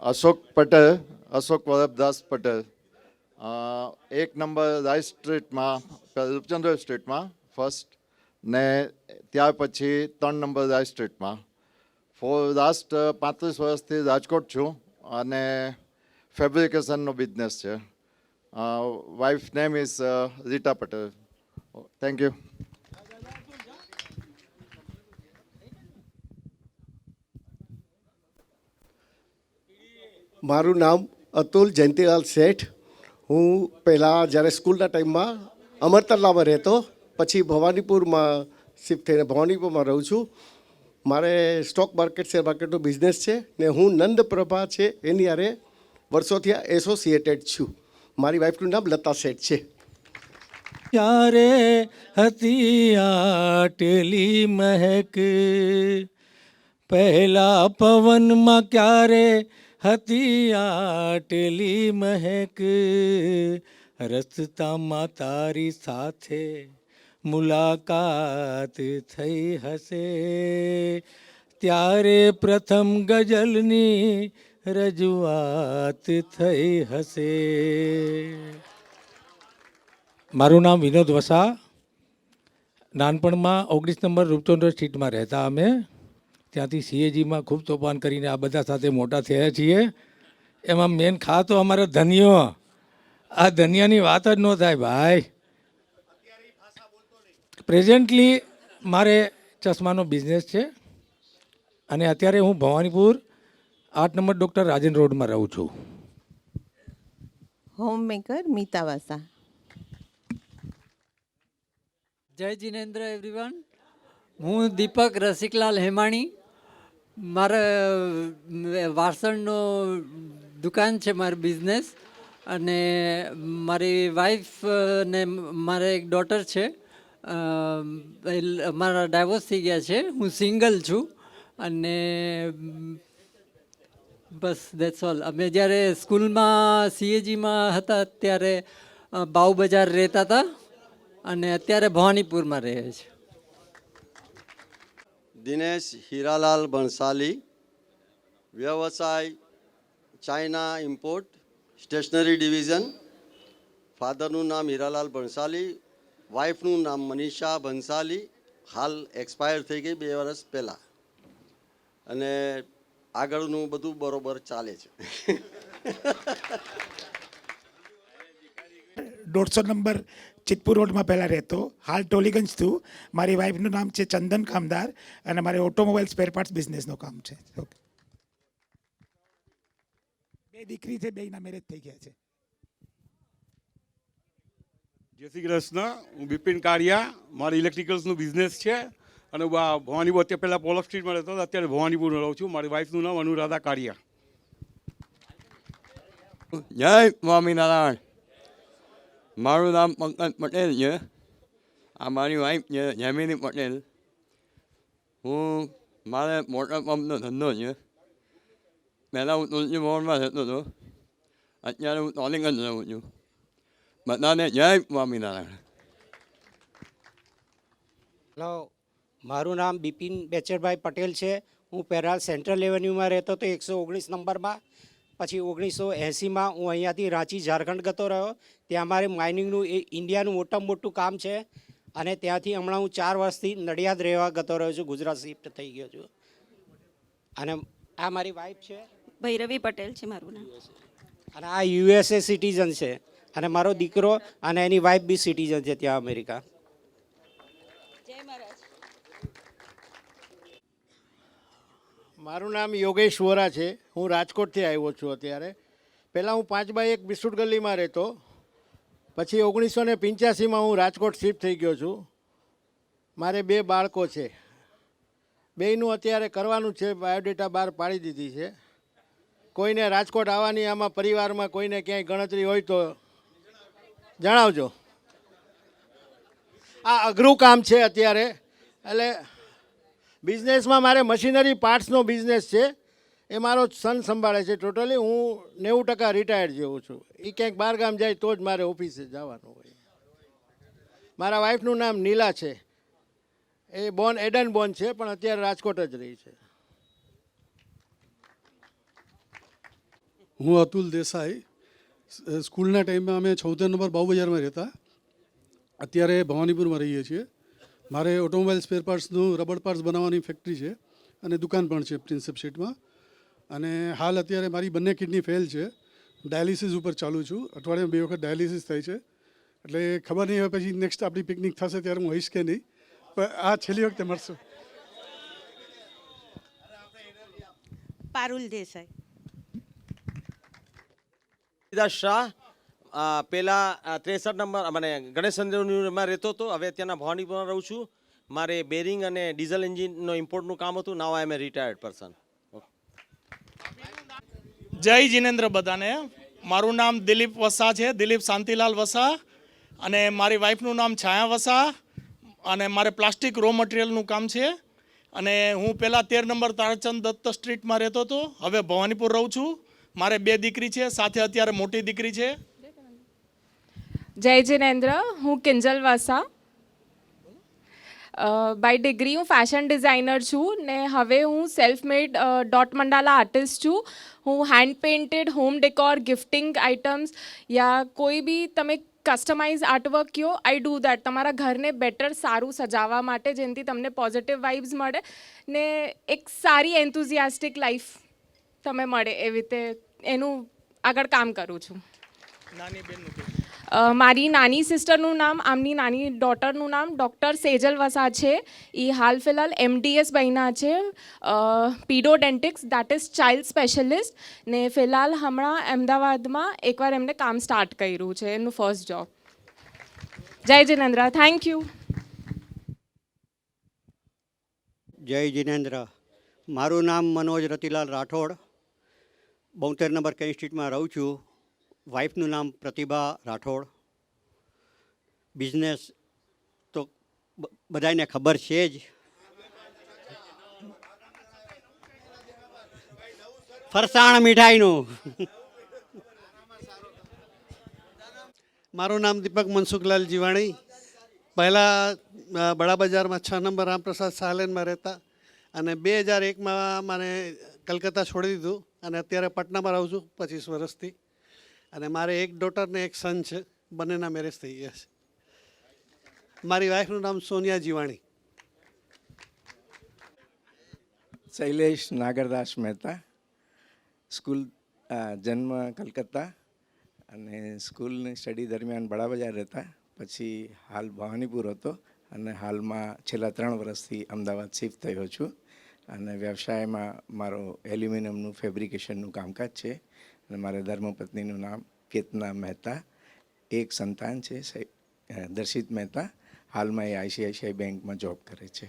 Ashok Patel, Ashok Vallabhdas Patel, 1 number rice સ્ટ્રીટમાં, રૂપચંદ્ર સ્ટ્રીટમાં ફર્સ્ટ, ને ત્યાર પછી 3 નંબર રાઈસ સ્ટ્રીટમાં. લાસ્ટ 35 વર્ષથી રાજકોટ છું અને ફેબ્રિકેશનનો બિઝનેસ છે. Wife name is Rita Patel. Thank you. મારું નામ અતુલ જયંતિલાલ શેઠ. હું પહેલાં જ્યારે સ્કૂલના ટાઈમમાં અમરતલામાં રહેતો, પછી ભવાનીપુરમાં શિફ્ટ થઈને ભવાનીપુરમાં રહું છું. મારે સ્ટોક માર્કેટ, શેર માર્કેટનો બિઝનેસ છે ને હું નંદપ્રભા છે એની હારે વર્ષોથી એસોસિએટેડ છું. મારી વાઈફનું નામ લતા શેઠ છે. ક્યારે હતી આટેલી મહેક, પહેલા પવનમાં ક્યારે હતી આટેલી મહેક, રસ્તામાં તારી સાથે મુલાકાત થઈ હશે, ત્યારે પ્રથમ ગઝલની રજૂઆત થઈ હશે. મારું નામ વિનોદ વસા. નાનપણમાં 19 નંબર રૂપચંદ્ર સ્ટ્રીટમાં રહેતા અમે. ત્યાંથી સીએજીમાં ખૂબ તોફાન કરીને આ બધા સાથે મોટા થયા છીએ. એમાં મેન ખાસ તો અમારા ધનિયો. આ ધનિયાની વાત જ ન થાય ભાઈ. પ્રેઝન્ટલી મારે ચશ્માનો બિઝનેસ છે અને અત્યારે હું ભવાનીપુર 8 નંબર ડૉક્ટર રાજન રોડમાં રહું છું. હોમમેકર મીતા વાસા. જય જિનેન્દ્ર એવરીવન. હું દીપક રસિકલાલ હેમાણી. મારા વાસણનો દુકાન છે, મારી બિઝનેસ. અને મારી વાઈફ ને મારે એક ડોટર છે. મારા ડાયવોર્સ થઈ ગયા છે. હું સિંગલ છું અને બસ દેટ્સ ઓલ. અમે જ્યારે સ્કૂલમાં સીએજીમાં હતા ત્યારે બાઉ બજાર રહેતા હતા અને અત્યારે ભવાનીપુરમાં રહે છે. દિનેશ હીરાલાલ ભણસાલી, વ્યવસાય ચાઇના ઇમ્પોર્ટ સ્ટેશનરી ડિવિઝન. ફાધરનું નામ હીરાલાલ ભણસાલી, વાઈફનું નામ મનીષા ભંસાલી. હાલ એક્સપાયર થઈ ગઈ 2 વર્ષ પહેલાં અને આગળનું બધું બરોબર ચાલે છે. 150 નંબર ચિતપુર રોડમાં પહેલાં રહેતો, હાલ ટોલીગંજ છું. મારી વાઈફનું નામ છે ચંદન કામદાર અને મારે ઓટોમોબાઈલ સ્પેર પાર્ટ્સ બિઝનેસનું કામ છે. ઓકે. 2 દીકરી છે, 2ના મેરેજ થઈ ગયા છે. જય શ્રી કૃષ્ણ. હું બિપિન કારિયા. મારી ઇલેક્ટ્રિકલ્સનું બિઝનેસ છે અને ભવાનીપુર અત્યારે પહેલાં પોલક સ્ટ્રીટમાં રહેતો હતો, અત્યારે ભવાનીપુર રહું છું. મારી વાઈફનું નામ અનુરાધા કાળિયા. જય સ્વામિનારાયણ. મારું નામ પંકજ પટેલ છે. આ મારી વાઈફ છે જયમિની પટેલ. હું મારે મોટર પંપનો ધંધો છે. પહેલાં હું તુલસી ભવનમાં રહેતો હતો, અત્યારે હું ટોલિગંજ રહું છું. બધાને જય સ્વામિનારાયણ. હેલો, મારું નામ બિપિન બેચરભાઈ પટેલ છે. હું પહેલાં સેન્ટ્રલ એવન્યુમાં રહેતો હતો 119 નંબરમાં. પછી 1980માં હું અહીંયાથી રાંચી ઝારખંડ ગતો રહ્યો. ત્યાં મારે માઇનિંગનું ઇન્ડિયાનું મોટામાં મોટું કામ છે. અને ત્યાંથી હમણાં હું 4 વર્ષથી નડિયાદ રહેવા ગતો રહ્યો છું. ગુજરાત શિફ્ટ થઈ ગયો છું. અને આ મારી વાઈફ છે ભૈરવી પટેલ છે મારું નામ. અને આ યુએસએ સિટીઝન છે. અને મારો દીકરો અને એની વાઈફ બી સિટીઝન છે ત્યાં અમેરિકા. મારું નામ યોગેશ વોરા છે. હું રાજકોટથી આવ્યો છું અત્યારે. પહેલાં હું 5x1 બિસ્કુટ ગલીમાં રહેતો. પછી 1985માં હું રાજકોટ શિફ્ટ થઈ ગયો છું. મારે 2 બાળકો છે. બેયનું અત્યારે કરવાનું છે, બાયોડેટા બહાર પાડી દીધી છે. કોઈને રાજકોટ આવવાની આમાં પરિવારમાં કોઈને ક્યાંય ગણતરી હોય તો જણાવજો. આ અઘરું કામ છે અત્યારે. એટલે બિઝનેસમાં મારે મશીનરી પાર્ટ્સનો બિઝનેસ છે, એ મારો સન સંભાળે છે ટોટલી. હું 90% રિટાયર્ડ જેવું છું. એ ક્યાંક બહાર ગામ જાય તો જ મારે ઓફિસે જવાનું હોય. મારા વાઈફનું નામ નીલા છે. એ એડન બોર્ન છે, પણ અત્યારે રાજકોટ જ રહી છે. હું અતુલ દેસાઈ. સ્કૂલના ટાઈમમાં અમે 76 નંબર બાઉબજારમાં રહેતા. અત્યારે ભવાનીપુરમાં રહીએ છીએ. મારે ઓટોમોબાઈલ સ્પેર પાર્ટ્સનું રબર પાર્ટ્સ બનાવવાની ફેક્ટરી છે અને દુકાન પણ છે પ્રિન્સેપ સ્ટ્રીટમાં. અને હાલ અત્યારે મારી બંને કિડની ફેલ છે. ડાયાલિસિસ ઉપર ચાલુ છું. અઠવાડિયામાં 2 વખત ડાયાલિસિસ થાય છે. એટલે ખબર નહીં હવે પછી નેક્સ્ટ આપણી પિકનિક થશે ત્યારે હું હોઈશ કે નહીં, પણ આ છેલ્લી વખતે મળશું. પારુલ દેસાઈ. શાહ પહેલાં 63 નંબર મને ગણેશ ચંદ્રમાં રહેતો હતો. હવે ત્યાંના ભવાનીપુરમાં રહું છું. મારે બેરિંગ અને ડીઝલ એન્જિનનો ઇમ્પોર્ટનું કામ હતું. નાવ આઈ એમ એ રિટાયર્ડ પર્સન. જય જિનેન્દ્ર બધાને. મારું નામ દિલીપ વસા છે, દિલીપ શાંતિલાલ વસા. અને મારી વાઈફનું નામ છાયા વસા. અને મારે પ્લાસ્ટિક રો મટીરિયલનું કામ છે. અને હું પહેલાં 13 નંબર તારાચંદ દત્ત સ્ટ્રીટમાં રહેતો હતો. હવે ભવાનીપુર રહું છું. મારે 2 દીકરી છે, સાથે અત્યારે મોટી દીકરી છે. જય જિનેન્દ્ર. હું કિંજલ વસા. બાય ડિગ્રી હું ફેશન ડિઝાઇનર છું ને હવે હું સેલ્ફ મેડ ડોટ મંડાલા આર્ટિસ્ટ છું. હું hand painted home decor gifting items યા કોઈ બી તમે કસ્ટમાઇઝ આર્ટવર્ક કહો, આઈ ડૂ દેટ. તમારા ઘરને બેટર સારું સજાવવા માટે, જેનાથી તમને પોઝિટિવ વાઇબ્સ મળે ને એક સારી એન્થુઝિયાસ્ટિક લાઈફ તમે મળે, એવી રીતે એનું આગળ કામ કરું છું. મારી નાની સિસ્ટરનું નામ, આમની નાની ડોટરનું નામ ડૉક્ટર સેજલ વસા છે. એ હાલ ફિલહાલ MDS બન્યા છે, પીડોડેન્ટિક્સ, દેટ ઇઝ ચાઇલ્ડ સ્પેશિયલિસ્ટ. ને ફિલહાલ હમણાં અમદાવાદમાં એકવાર એમને કામ સ્ટાર્ટ કર્યું છે, એમનું ફર્સ્ટ જોબ. જય જિનેન્દ્ર. Thank you. જય જિનેન્દ્ર. મારું નામ મનોજ રતિલાલ રાઠોડ. 72 નંબર કેન સ્ટ્રીટમાં રહું છું. વાઈફનું નામ પ્રતિભા રાઠોડ. બિઝનેસ તો બધાને ખબર છે જ. ફરસાણ મીઠાઈનું. મારું નામ દીપક મનસુખલાલ જીવાણી. પહેલાં બડા બજારમાં 6 નંબર રામપ્રસાદ સાલેનમાં રહેતા અને 2001માં મને કલકત્તા છોડી દીધું અને અત્યારે પટનામાં રહું છું 25 વર્ષથી. અને મારે એક ડોટર ને એક સન છે. બંનેના મેરેજ થઈ ગયા છે. મારી વાઈફનું નામ સોનિયા જીવાણી. શૈલેષ નાગરદાસ મહેતા. સ્કૂલ જન્મ કલકત્તા અને સ્કૂલની સ્ટડી દરમિયાન બડા બજાર રહેતા. પછી હાલ ભવાનીપુર હતો અને હાલમાં છેલ્લા 3 વર્ષથી અમદાવાદ શિફ્ટ થયો છું. અને વ્યવસાયમાં મારો એલ્યુમિનિયમનું ફેબ્રિકેશનનું કામકાજ છે. અને મારા ધર્મપત્નીનું નામ કેતના મહેતા. એક સંતાન છે દર્શિત મહેતા. હાલમાં એ ICICI બેંકમાં જોબ કરે છે.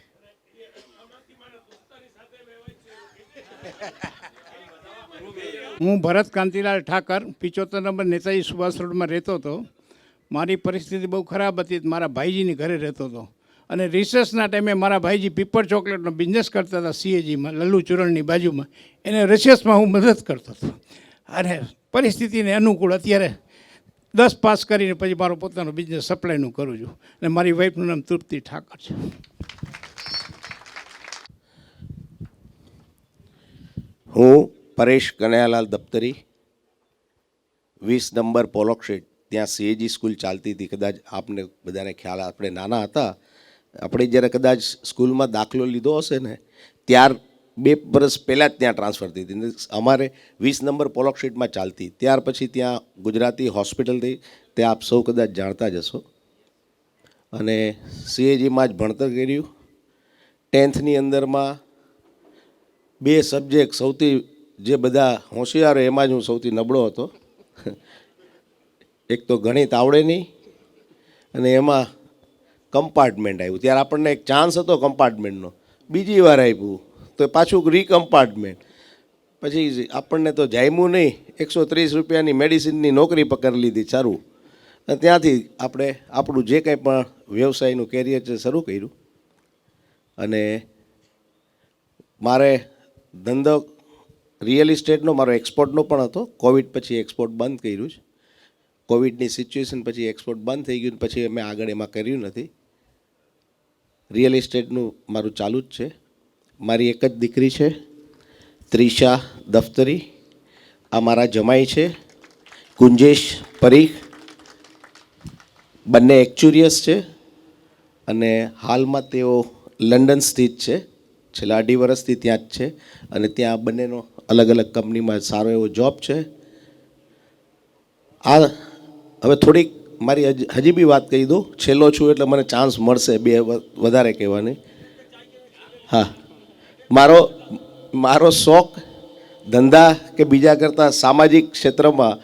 હું ભરત કાંતિલાલ ઠાકર 75 નંબર નેતાજી સુભાષ રોડમાં રહેતો હતો. મારી પરિસ્થિતિ બહુ ખરાબ હતી. મારા ભાઈજીની ઘરે રહેતો હતો અને રિસેસના ટાઈમે મારા ભાઈજી પીપર ચોકલેટનો બિઝનેસ કરતા હતા સીએજીમાં, લલ્લુ ચૂરણની બાજુમાં. એને રિસેસમાં હું મદદ કરતો હતો અને પરિસ્થિતિને અનુકૂળ અત્યારે 10 પાસ કરીને પછી મારો પોતાનો બિઝનેસ સપ્લાયનું કરું છું અને મારી વાઈફનું નામ તૃપ્તિ ઠાકર છે. હું પરેશ કનૈયાલાલ દફતરી, 20 નંબર પોલોક સ્ટ્રીટ, ત્યાં સીએજી સ્કૂલ ચાલતી હતી. કદાચ આપને બધાને ખ્યાલ, આપણે નાના હતા, આપણે જ્યારે કદાચ સ્કૂલમાં દાખલો લીધો હશે ને ત્યાર 2 વર્ષ પહેલાં જ ત્યાં ટ્રાન્સફર થઈ હતી. અમારે 20 નંબર પોલોક સ્ટ્રીટમાં ચાલતી. ત્યાર પછી ત્યાં ગુજરાતી હોસ્પિટલ થઈ, તે આપ સૌ કદાચ જાણતા જ હશો. અને સીએજીમાં જ ભણતર કર્યું. 10thની અંદરમાં 2 સબ્જેક્ટ સૌથી જે બધા હોશિયાર એમાં જ હું સૌથી નબળો હતો. એક તો ગણિત આવડે નહીં અને એમાં કમ્પાર્ટમેન્ટ આવ્યું. ત્યારે આપણને એક ચાન્સ હતો કમ્પાર્ટમેન્ટનો, બીજી વાર આપ્યું તો પાછું રીકમ્પાર્ટમેન્ટ. પછી આપણને તો જામ્યું નહીં, 130 રૂપિયાની મેડિસિનની નોકરી પકડી લીધી. સારું, અને ત્યાંથી આપણે આપણું જે કંઈ પણ વ્યવસાયનું કેરિયર છે શરૂ કર્યું. અને મારે ધંધો રિયલ ઇસ્ટેટનો, મારો એક્સપોર્ટનો પણ હતો. કોવિડ પછી એક્સપોર્ટ બંધ કર્યું છે. કોવિડની સિચ્યુએશન પછી એક્સપોર્ટ બંધ થઈ ગયું, પછી અમે આગળ એમાં કર્યું નથી. રિયલ ઇસ્ટેટનું મારું ચાલુ જ છે. મારી એક જ દીકરી છે, ત્રિષા દફતરી. આ મારા જમાઈ છે, કુંજેશ પરીખ. બંને એક્ચ્યુરિયસ છે અને હાલમાં તેઓ લંડન સ્થિત છે. છેલ્લા 2.5 વર્ષથી ત્યાં જ છે અને ત્યાં બંનેનો અલગ અલગ કંપનીમાં સારો એવો જોબ છે. આ હવે થોડીક મારી હજી બી વાત કહી દઉં. છેલ્લો છું એટલે મને ચાન્સ મળશે 2 વધારે કહેવાની. હા, મારો શોખ ધંધા કે બીજા કરતાં સામાજિક ક્ષેત્રમાં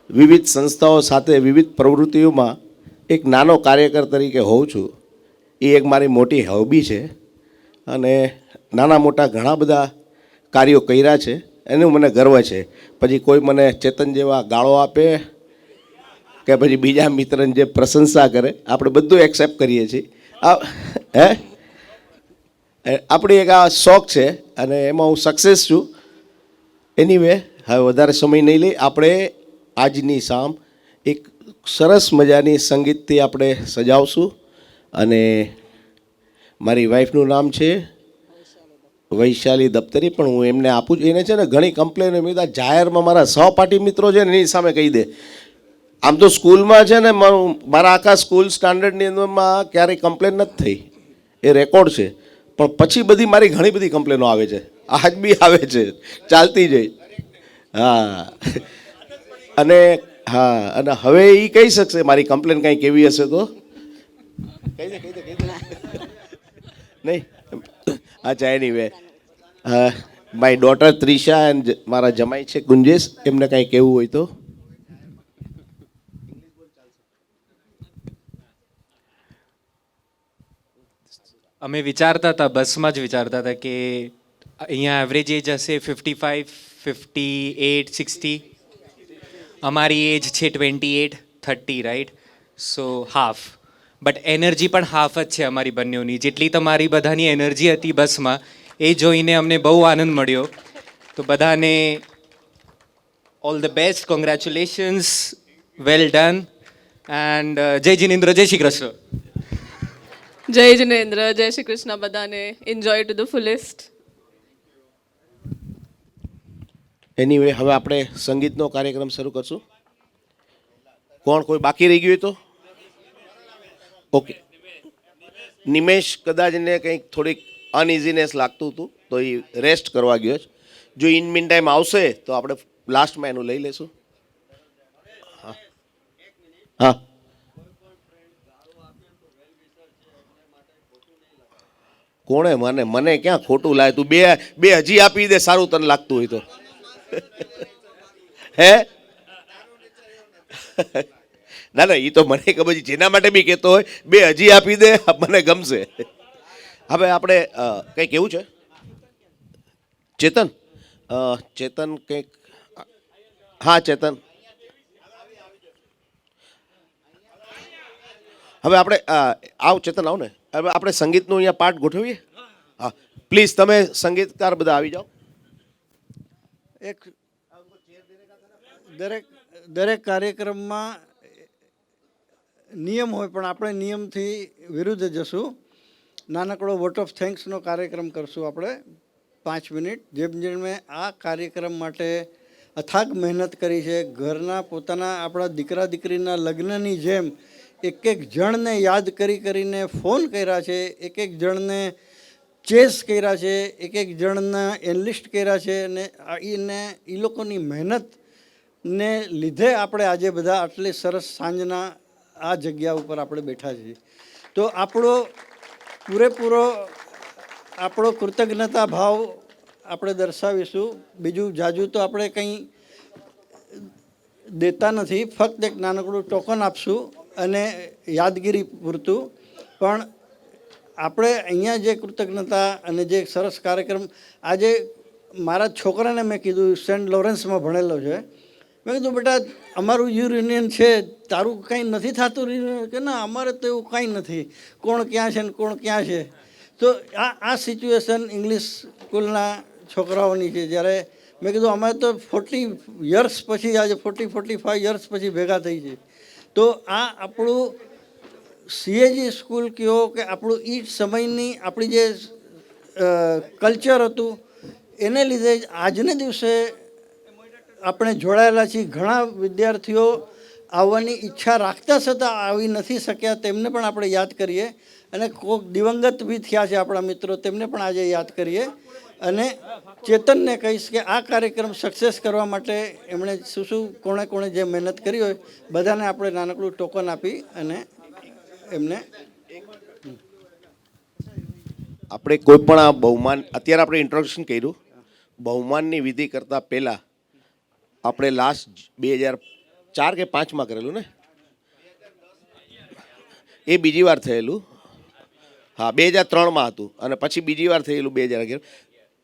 વિવિધ સંસ્થાઓ સાથે વિવિધ પ્રવૃત્તિઓમાં એક નાનો કાર્યકર તરીકે હોઉં છું. એ એક મારી મોટી હોબી છે અને નાના મોટા ઘણા બધા કાર્યો કર્યા છે એનું મને ગર્વ છે. પછી કોઈ મને ચેતન જેવા ગાળો આપે કે પછી બીજા મિત્રને જે પ્રશંસા કરે, આપણે બધું એક્સેપ્ટ કરીએ છીએ. આપણી એક આ શોખ છે અને એમાં હું સક્સેસ છું. એનીવે, હવે વધારે સમય નહીં લઈ. આપણે આજની શામ એક સરસ મજાની સંગીતથી આપણે સજાવશું. અને મારી વાઈફનું નામ છે વૈશાલી દફતરી, પણ હું એમને આપું છું. એને છે ને ઘણી કમ્પ્લેન મેં કીધા જાહેરમાં મારા સહપાઠી મિત્રો છે ને એની સામે કહી દે. આમ તો સ્કૂલમાં છે ને મારા આખા સ્કૂલ સ્ટાન્ડર્ડની અંદરમાં ક્યારેય કમ્પ્લેન નથી થઈ, એ રેકોર્ડ છે. પણ પછી બધી મારી ઘણી બધી કમ્પ્લેનો આવે છે, આજ બી આવે છે, ચાલતી જાય. હા, અને હવે એ કહી શકશે મારી કમ્પ્લેન કાંઈ કેવી હશે તો કહી દે નહીં. અચ્છા, anyway, my daughter Trisha and મારા જમાઈ છે કુંજેશ, એમને કાંઈ કહેવું હોય તો. અમે વિચારતા હતા, બસમાં જ વિચારતા હતા કે અહીંયા એવરેજ એજ હશે 55, 58, 60. અમારી એજ છે 28, 30, right? So half. But energy પણ હાફ જ છે અમારી બંનેની. જેટલી તમારી બધાની એનર્જી હતી બસમાં, એ જોઈને અમને બહુ આનંદ મળ્યો. તો બધાને all the best, congratulations, well done, and જય જિનેન્દ્ર, જય શ્રી કૃષ્ણ. જય જિનેન્દ્ર, જય શ્રી કૃષ્ણ બધાને. Enjoy to the ફુલેસ્ટ. એનીવે, હવે આપણે સંગીતનો કાર્યક્રમ શરૂ કરશું. કોઈ બાકી રહી ગયું હોય તો? ઓકે. નિમેશ કદાચ ને કંઈક થોડીક અનઇઝીનેસ લાગતું હતું તો એ રેસ્ટ કરવા ગયો છે. જો ઇન મીન ટાઈમ આવશે તો આપણે લાસ્ટમાં એનું લઈ લેશું. હા, કોણે મને ક્યાં ખોટું લાવે? તું બે હજી આપી દે, સારું તને લાગતું હોય તો. હે ના, એ તો મને ખબર છે. જેના માટે બી કહેતો હોય 2 હજી આપી દે, મને ગમશે. હવે આપણે કંઈ કેવું છે ચેતન? ચેતન કંઈક, હા ચેતન, હવે આપણે આવ ચેતન આવ ને, હવે આપણે સંગીતનું અહીંયા પાઠ ગોઠવીએ. હા પ્લીઝ તમે સંગીતકાર બધા આવી જાઓ. એક દરેક કાર્યક્રમમાં નિયમ હોય પણ આપણે નિયમથી વિરુદ્ધ જશું. નાનકડો વોટ ઓફ થેન્ક્સનો કાર્યક્રમ કરશું આપણે 5 મિનિટ. જેમણે આ કાર્યક્રમ માટે અથાગ મહેનત કરી છે, ઘરના પોતાના આપણા દીકરા દીકરીના લગ્નની જેમ એક એક જણને યાદ કરીને ફોન કર્યા છે, એક એક જણને ચેસ કર્યા છે, એક એક જણના એનલિસ્ટ કર્યા છે, અને એ લોકોની મહેનતને લીધે આપણે આજે બધા આટલી સરસ સાંજના આ જગ્યા ઉપર આપણે બેઠા છીએ. તો આપણો પૂરેપૂરો કૃતજ્ઞતા ભાવ આપણે દર્શાવીશું. બીજું જાજુ તો આપણે કંઈ દેતા નથી, ફક્ત એક નાનકડું ટોકન આપશું અને યાદગીરી પૂરતું. પણ આપણે અહીંયા જે કૃતજ્ઞતા અને જે સરસ કાર્યક્રમ, આજે મારા છોકરાને મેં કીધું, સેન્ટ લોરેન્સમાં ભણેલો છે, મેં કીધું બેટા અમારું યુનિયન છે, તારું કંઈ નથી થતું reunion? કે ના અમારે તો એવું કંઈ નથી, કોણ ક્યાં છે ને કોણ ક્યાં છે. તો આ સિચ્યુએશન ઇંગ્લિશ સ્કૂલના છોકરાઓની છે. જ્યારે મેં કીધું અમે તો 40 યર્સ પછી, આજે 45 યર્સ પછી ભેગા થઈ છે. તો આ આપણું સીએજી સ્કૂલ કહો કે આપણું એ સમયની આપણી જે કલ્ચર હતું એને લીધે જ આજને દિવસે આપણે જોડાયેલા છીએ. ઘણા વિદ્યાર્થીઓ આવવાની ઈચ્છા રાખતા છતાં આવી નથી શક્યા, તેમને પણ આપણે યાદ કરીએ. અને કોઈક દિવંગત બી થયા છે આપણા મિત્રો, તેમને પણ આજે યાદ કરીએ. અને ચેતનને કહીશ કે આ કાર્યક્રમ સક્સેસ કરવા માટે એમણે શું કોણે જે મહેનત કરી હોય બધાને આપણે નાનકડું ટોકન આપી અને એમને આપણે કોઈ પણ આ બહુમાન, અત્યારે આપણે ઇન્ટ્રોડક્શન કર્યું, બહુમાનની વિધિ કરતાં પહેલાં આપણે લાસ્ટ 2004 કે 5માં કરેલું ને, એ બીજી વાર થયેલું. હા 2003માં હતું અને પછી બીજી વાર થયેલું 2011.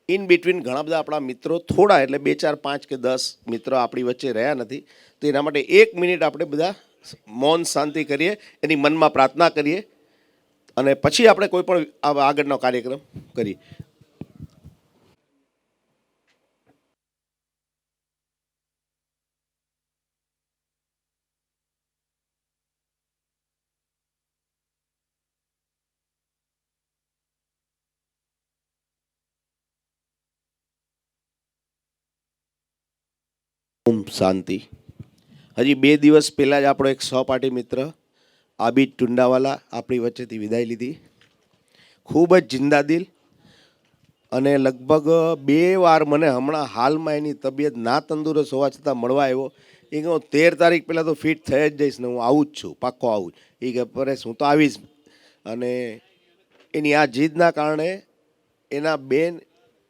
ઇન બિટવીન ઘણા બધા આપણા મિત્રો, થોડા એટલે 2, 4, 5 કે 10 મિત્રો આપણી વચ્ચે રહ્યા નથી. તો એના માટે 1 મિનિટ આપણે બધા મૌન શાંતિ કરીએ, એની મનમાં પ્રાર્થના કરીએ અને પછી આપણે કોઈ પણ આગળનો કાર્યક્રમ કરીએ. ઓમ શાંતિ. હજી 2 દિવસ પહેલાં જ આપણો એક સહપાઠી મિત્ર આબિદ ટુંડાવાલા આપણી વચ્ચેથી વિદાય લીધી. ખૂબ જ જિંદાદિલ અને લગભગ 2 વાર મને હમણાં હાલમાં એની તબિયત ના તંદુરસ્ત હોવા છતાં મળવા આવ્યો. એ કે હું 13 તારીખ પહેલાં તો ફિટ થઈ જ જઈશ ને હું આવું જ છું, પાક્કો આવું જ. એ કે પરેશ હું તો આવીશ. અને એની આ જીદના કારણે એના બેન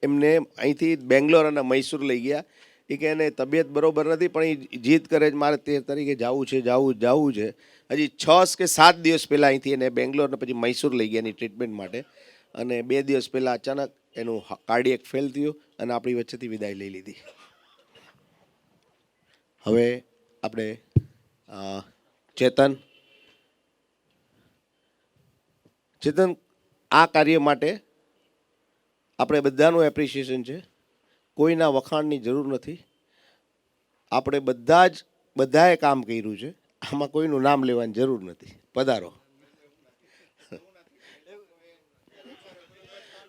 એમને અહીંથી બેંગ્લોર અને મૈસૂર લઈ ગયા. એ કે એને તબિયત બરોબર નથી પણ એ જીદ કરે છે મારે 13 તારીખે જવું છે. હજી 6 કે 7 દિવસ પહેલાં અહીંથી એને બેંગ્લોર ને પછી મૈસૂર લઈ ગયા એની ટ્રીટમેન્ટ માટે. અને 2 દિવસ પહેલાં અચાનક એનું કાર્ડિયક ફેલ થયું અને આપણી વચ્ચેથી વિદાય લઈ લીધી. હવે આપણે ચેતન આ કાર્ય માટે આપણે બધાનું એપ્રિશિએશન છે. કોઈના વખાણની જરૂર નથી. આપણે બધાએ કામ કર્યું છે, આમાં કોઈનું નામ લેવાની જરૂર નથી. પધારો.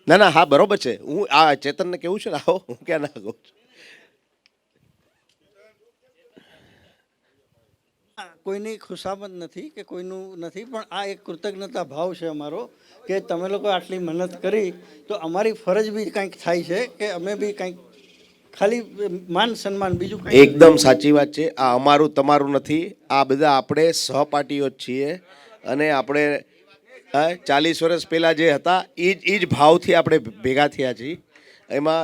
ના હા બરોબર છે. હું આ ચેતનને કેવું છે ને, આવો, હું ક્યાં ના કહું છું. કોઈની ખુશામત નથી કે કોઈનું નથી, પણ આ એક કૃતજ્ઞતા ભાવ છે અમારો કે તમે લોકો આટલી મહેનત કરી તો અમારી ફરજ બી કંઈક થાય છે કે અમે બી કંઈક ખાલી માન સન્માન, બીજું કંઈ. એકદમ સાચી વાત છે. આ અમારું તમારું નથી, આ બધા આપણે સહપાઠીઓ જ છીએ. અને આપણે 40 વર્ષ પહેલાં જે હતા એ જ ભાવથી આપણે ભેગા થયા છીએ એમાં,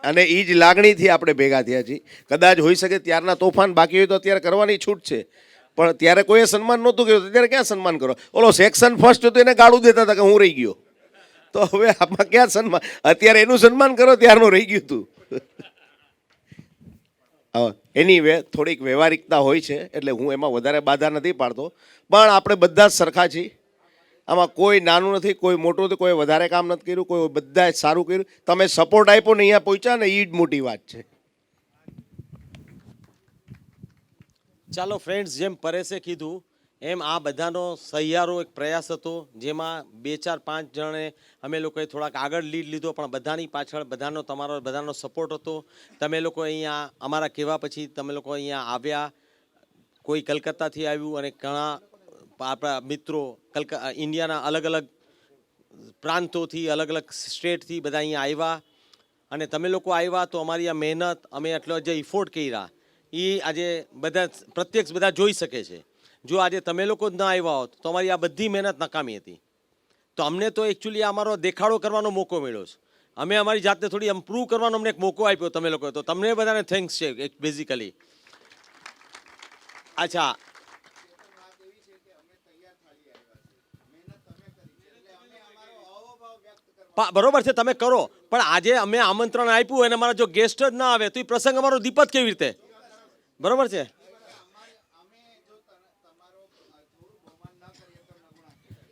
અને એ જ લાગણીથી આપણે ભેગા થયા છીએ. કદાચ હોઈ શકે ત્યારના તોફાન બાકી હોય તો અત્યારે કરવાની છૂટ છે, પણ ત્યારે કોઈએ સન્માન નહોતું કર્યું, ત્યારે ક્યાં સન્માન કરો? ઓલો સેક્શન ફર્સ્ટ હતો એને ગાળું દેતા હતા કે હું રહી ગયો. તો હવે આમાં ક્યાં સન્માન? અત્યારે એનું સન્માન કરો, ત્યારનું રહી ગયું હતું. એની થોડીક વ્યવહારિકતા હોય છે, એટલે હું એમાં વધારે બાધા નથી પાડતો. પણ આપણે બધા જ સરખા છીએ. આમાં કોઈ નાનું નથી, કોઈ મોટું નથી, કોઈ વધારે કામ નથી કર્યું, કોઈ બધાએ સારું કર્યું. તમે સપોર્ટ આપ્યો ને અહીંયા પહોંચ્યા ને, એ જ મોટી વાત છે. ચાલો ફ્રેન્ડ્સ, જેમ પરેશે કીધું એમ આ બધાનો સહિયારો એક પ્રયાસ હતો, જેમાં 2 4 5 જણે અમે લોકોએ થોડાક આગળ લીડ લીધો, પણ બધાની પાછળ તમારો બધાનો સપોર્ટ હતો. તમે લોકો અહીંયા અમારા કહેવા પછી તમે લોકો અહીંયા આવ્યા. કોઈ કલકત્તાથી આવ્યું અને ઘણા આપણા મિત્રો ઇન્ડિયાના અલગ અલગ પ્રાંતોથી, અલગ અલગ સ્ટેટથી બધા અહીંયા આવ્યા. અને તમે લોકો આવ્યા તો અમારી આ મહેનત, અમે એટલો જે ઇફોર્ટ કર્યા એ આજે બધા પ્રત્યક્ષ બધા જોઈ શકે છે. જો આજે તમે લોકો જ ના આવ્યા હોત તો અમારી આ બધી મહેનત નકામી હતી. તો અમને તો એકચ્યુઅલી અમારો દેખાડો કરવાનો મોકો મળ્યો છે. અમે અમારી જાતને થોડી ઇમ્પ્રૂવ કરવાનો અમને એક મોકો આપ્યો તમે લોકોએ, તો તમને બધાને થેન્ક્સ છે બેઝિકલી. અચ્છા, બરોબર છે, તમે કરો, પણ આજે અમે આમંત્રણ આપ્યું અને અમારા જો ગેસ્ટ જ ના આવે તો એ પ્રસંગ અમારો દીપત કેવી રીતે? બરોબર છે.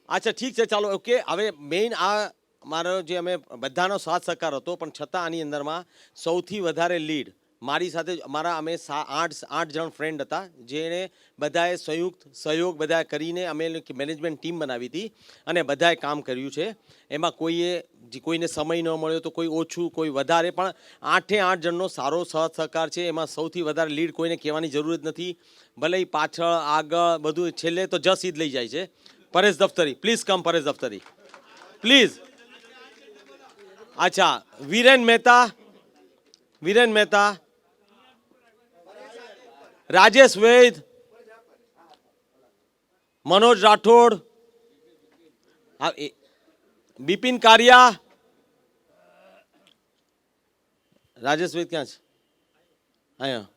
અચ્છા ઠીક છે, ચાલો ઓકે. હવે મેઇન આ મારો જે અમે બધાનો સાથ સહકાર હતો, પણ છતાં આની અંદરમાં સૌથી વધારે લીડ મારી સાથે અમે 8 જણ ફ્રેન્ડ હતા, જેણે બધાએ સંયુક્ત સહયોગ બધા કરીને અમે મેનેજમેન્ટ ટીમ બનાવી હતી અને બધાએ કામ કર્યું છે. એમાં કોઈને સમય ન મળ્યો તો કોઈ ઓછું, કોઈ વધારે, પણ 8 જણનો સારો સાથ સહકાર છે. એમાં સૌથી વધારે લીડ કોઈને કહેવાની જરૂર જ નથી. ભલે પાછળ આગળ બધું છેલ્લે તો જસ ઈદ લઈ જાય છે. Paresh Daftari, please come. Paresh Daftari please. અચ્છા, વીરેન મહેતા, રાજેશ વૈદ, મનોજ રાઠોડ, બિપિન કારિયા. રાજેશ વૈદ ક્યાં છે? અહીંયા.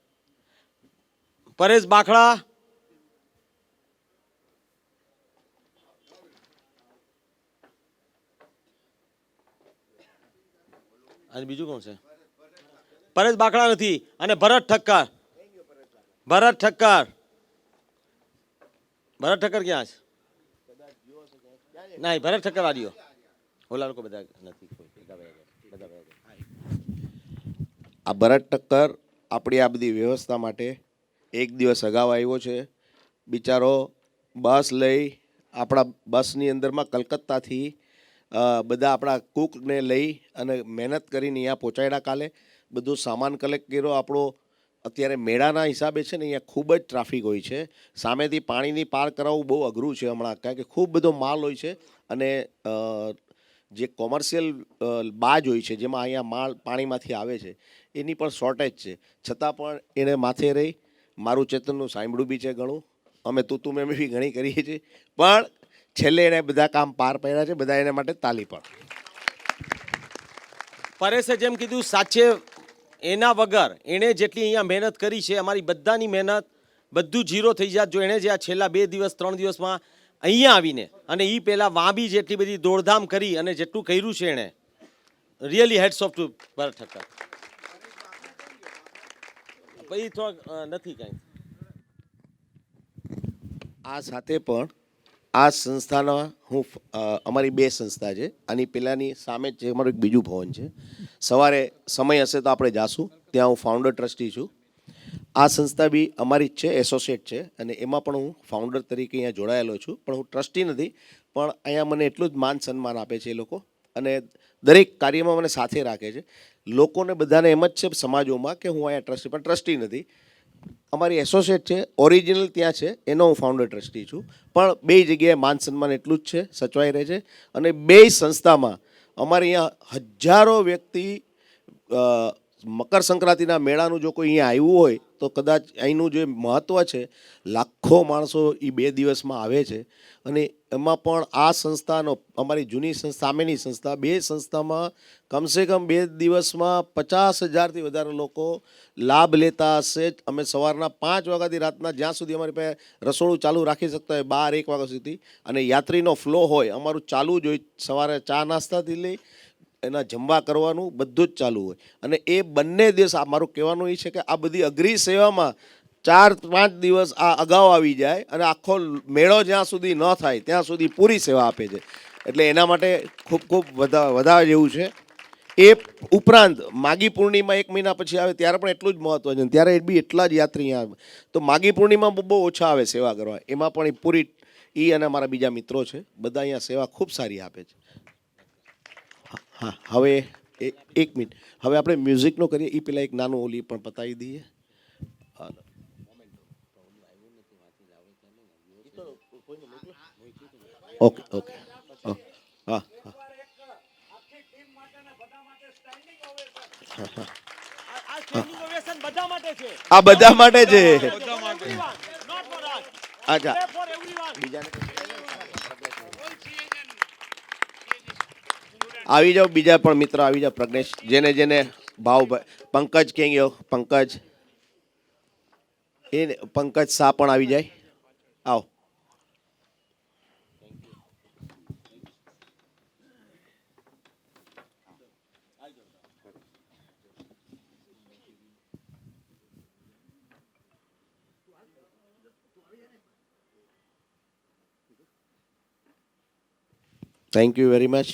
પરેશ બાખડા, અને બીજું કોણ છે? પરેશ બાખડા નથી. અને ભરત ઠક્કર ક્યાં છે? નહીં, ભરત ઠક્કર આવ્યો. ઓલા લોકો બધા નથી. આ ભરત ઠક્કર આપણી આ બધી વ્યવસ્થા માટે એક દિવસ અગાઉ આવ્યો છે. બિચારો બસ લઈ આપણા બસની અંદરમાં કલકત્તાથી બધા આપણા કુકને લઈ અને મહેનત કરીને અહીંયા પહોંચાડ્યા. કાલે બધું સામાન કલેક્ટ કર્યો. આપણો અત્યારે મેળાના હિસાબે છે ને અહીંયા ખૂબ જ ટ્રાફિક હોય છે. સામેથી પાણીની પાર કરાવવું બહુ અઘરું છે હમણાં, કારણ કે ખૂબ બધો માલ હોય છે અને જે કોમર્શિયલ બાજ હોય છે જેમાં અહીંયા માલ પાણીમાંથી આવે છે એની પણ શોર્ટેજ છે. છતાં પણ એણે માથે રહી મારું ચેતનનું સાંભળ્યું બી છે ઘણું. અમે તું મેં બી ઘણી કરીએ છીએ, પણ છેલ્લે એણે બધા કામ પાર પાડ્યા છે. બધા એના માટે તાલી પણ. પરેશે જેમ કીધું સાચે એના વગર એણે જેટલી અહીંયા મહેનત કરી છે, અમારી બધાની મહેનત બધું ઝીરો થઈ જાત જો એણે જે આ છેલ્લા 2 દિવસ 3 દિવસમાં અહીંયા આવીને અને એ પહેલાં વાં જેટલી બધી દોડધામ કરી અને જેટલું કર્યું છે એણે. રિયલી હેડ્સ ઓફ ટુ ભરત ઠક્કર. પછી થોડાક નથી કાંઈ. આ સાથે પણ આ સંસ્થાના હું અમારી 2 સંસ્થા છે. આની પહેલાંની સામે જ છે અમારું એક બીજું ભવન છે. સવારે સમય હશે તો આપણે જાશું. ત્યાં હું ફાઉન્ડર ટ્રસ્ટી છું. આ સંસ્થા બી અમારી જ છે, એસોસિએટ છે, અને એમાં પણ હું ફાઉન્ડર તરીકે અહીંયા જોડાયેલો છું. પણ હું ટ્રસ્ટી નથી, પણ અહીંયા મને એટલું જ માન સન્માન આપે છે એ લોકો, અને દરેક કાર્યમાં મને સાથે રાખે છે. લોકોને બધાને એમ જ છે સમાજોમાં કે હું અહીંયા ટ્રસ્ટી, પણ ટ્રસ્ટી નથી. અમારી એસોસિએટ છે, ઓરિજિનલ ત્યાં છે, એનો હું ફાઉન્ડર ટ્રસ્ટી છું. પણ 2 જગ્યાએ માન સન્માન એટલું જ છે, સચવાઈ રહે છે. અને 2 સંસ્થામાં અમારે અહીંયા હજારો વ્યક્તિ મકર સંક્રાંતિના મેળાનું જો કોઈ અહીંયા આવ્યું હોય તો કદાચ અહીંનું જે મહત્ત્વ છે, લાખો માણસો એ 2 દિવસમાં આવે છે. અને એમાં પણ આ સંસ્થાનો અમારી જૂની સામેની સંસ્થા 2 સંસ્થામાં કમસે કમ 2 દિવસમાં 50,000થી વધારે લોકો લાભ લેતા હશે. અમે સવારના 5 વાગ્યાથી રાતના જ્યાં સુધી અમારી પાસે રસોડું ચાલુ રાખી શકતા હોય 12-1 વાગ્યા સુધી, અને યાત્રીનો ફ્લો હોય અમારું ચાલુ જ હોય. સવારે ચા નાસ્તાથી લઈ એના જમવા કરવાનું બધું જ ચાલુ હોય. અને એ બંને દિવસ આ મારું કહેવાનું એ છે કે આ બધી અઘરી સેવામાં 4-5 દિવસ આ અગાઉ આવી જાય અને આખો મેળો જ્યાં સુધી ન થાય ત્યાં સુધી પૂરી સેવા આપે છે. એટલે એના માટે ખૂબ ખૂબ વધારવા જેવું છે. એ ઉપરાંત માગી પૂર્ણિમા 1 મહિના પછી આવે ત્યારે પણ એટલું જ મહત્વ છે. ત્યારે બી એટલા જ યાત્રી આવે. તો માગી પૂર્ણિમા બહુ ઓછા આવે સેવા કરવા. એમાં પણ એ પૂરી અને અમારા બીજા મિત્રો છે બધા અહીંયા સેવા ખૂબ સારી આપે છે. હા, હવે 1 મિનિટ, હવે આપણે મ્યુઝિકનો કરીએ એ પહેલાં એક નાનું ઓલી પણ પતાવી દઈએ. ઓકે ઓકે હા હા આ બધા માટે છે. અચ્છા આવી જાઓ, બીજા પણ મિત્ર આવી જાઓ. પ્રજ્ઞેશ, જેને ભાવ પંકજ ક્યાં ગયો? પંકજ શાહ પણ આવી જાય. આવો. Thank you very much.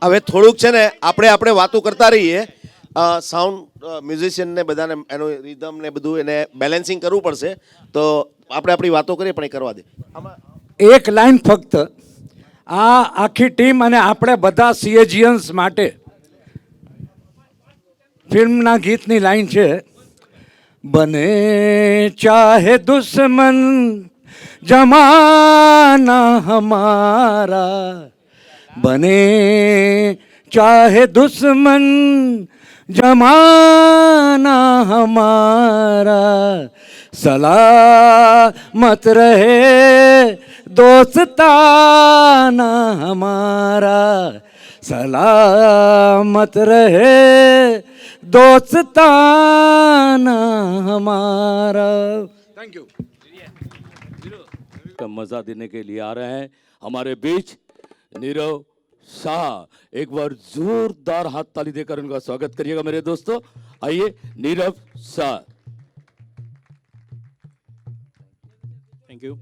હવે થોડુંક છે ને આપણે વાતો કરતા રહીએ. સાઉન્ડ મ્યુઝિશિયનને બધાને એનું રિધમ ને બધું એને બેલેન્સિંગ કરવું પડશે. તો આપણે આપણી વાતો કરીએ પણ એ કરવા દે. એક લાઈન ફક્ત આ આખી ટીમ અને આપણે બધા સીએજીયન્સ માટે ફિલ્મના ગીતની લાઈન છે. બને ચાહે દુશ્મન જમાના હમારા, બને ચાહે દુશ્મન જમાના હમારા, સલામત રહે दोस्ताना हमारा, सलामत रहे दोस्ताना हमारा. Thank you. मजा देने के लिए आ रहे हैं हमारे बीच नीरव शाह. एक बार जोरदार हाथ ताली देकर उनका स्वागत करिएगा मेरे दोस्तों. आइए नीरव शाह. Thank you.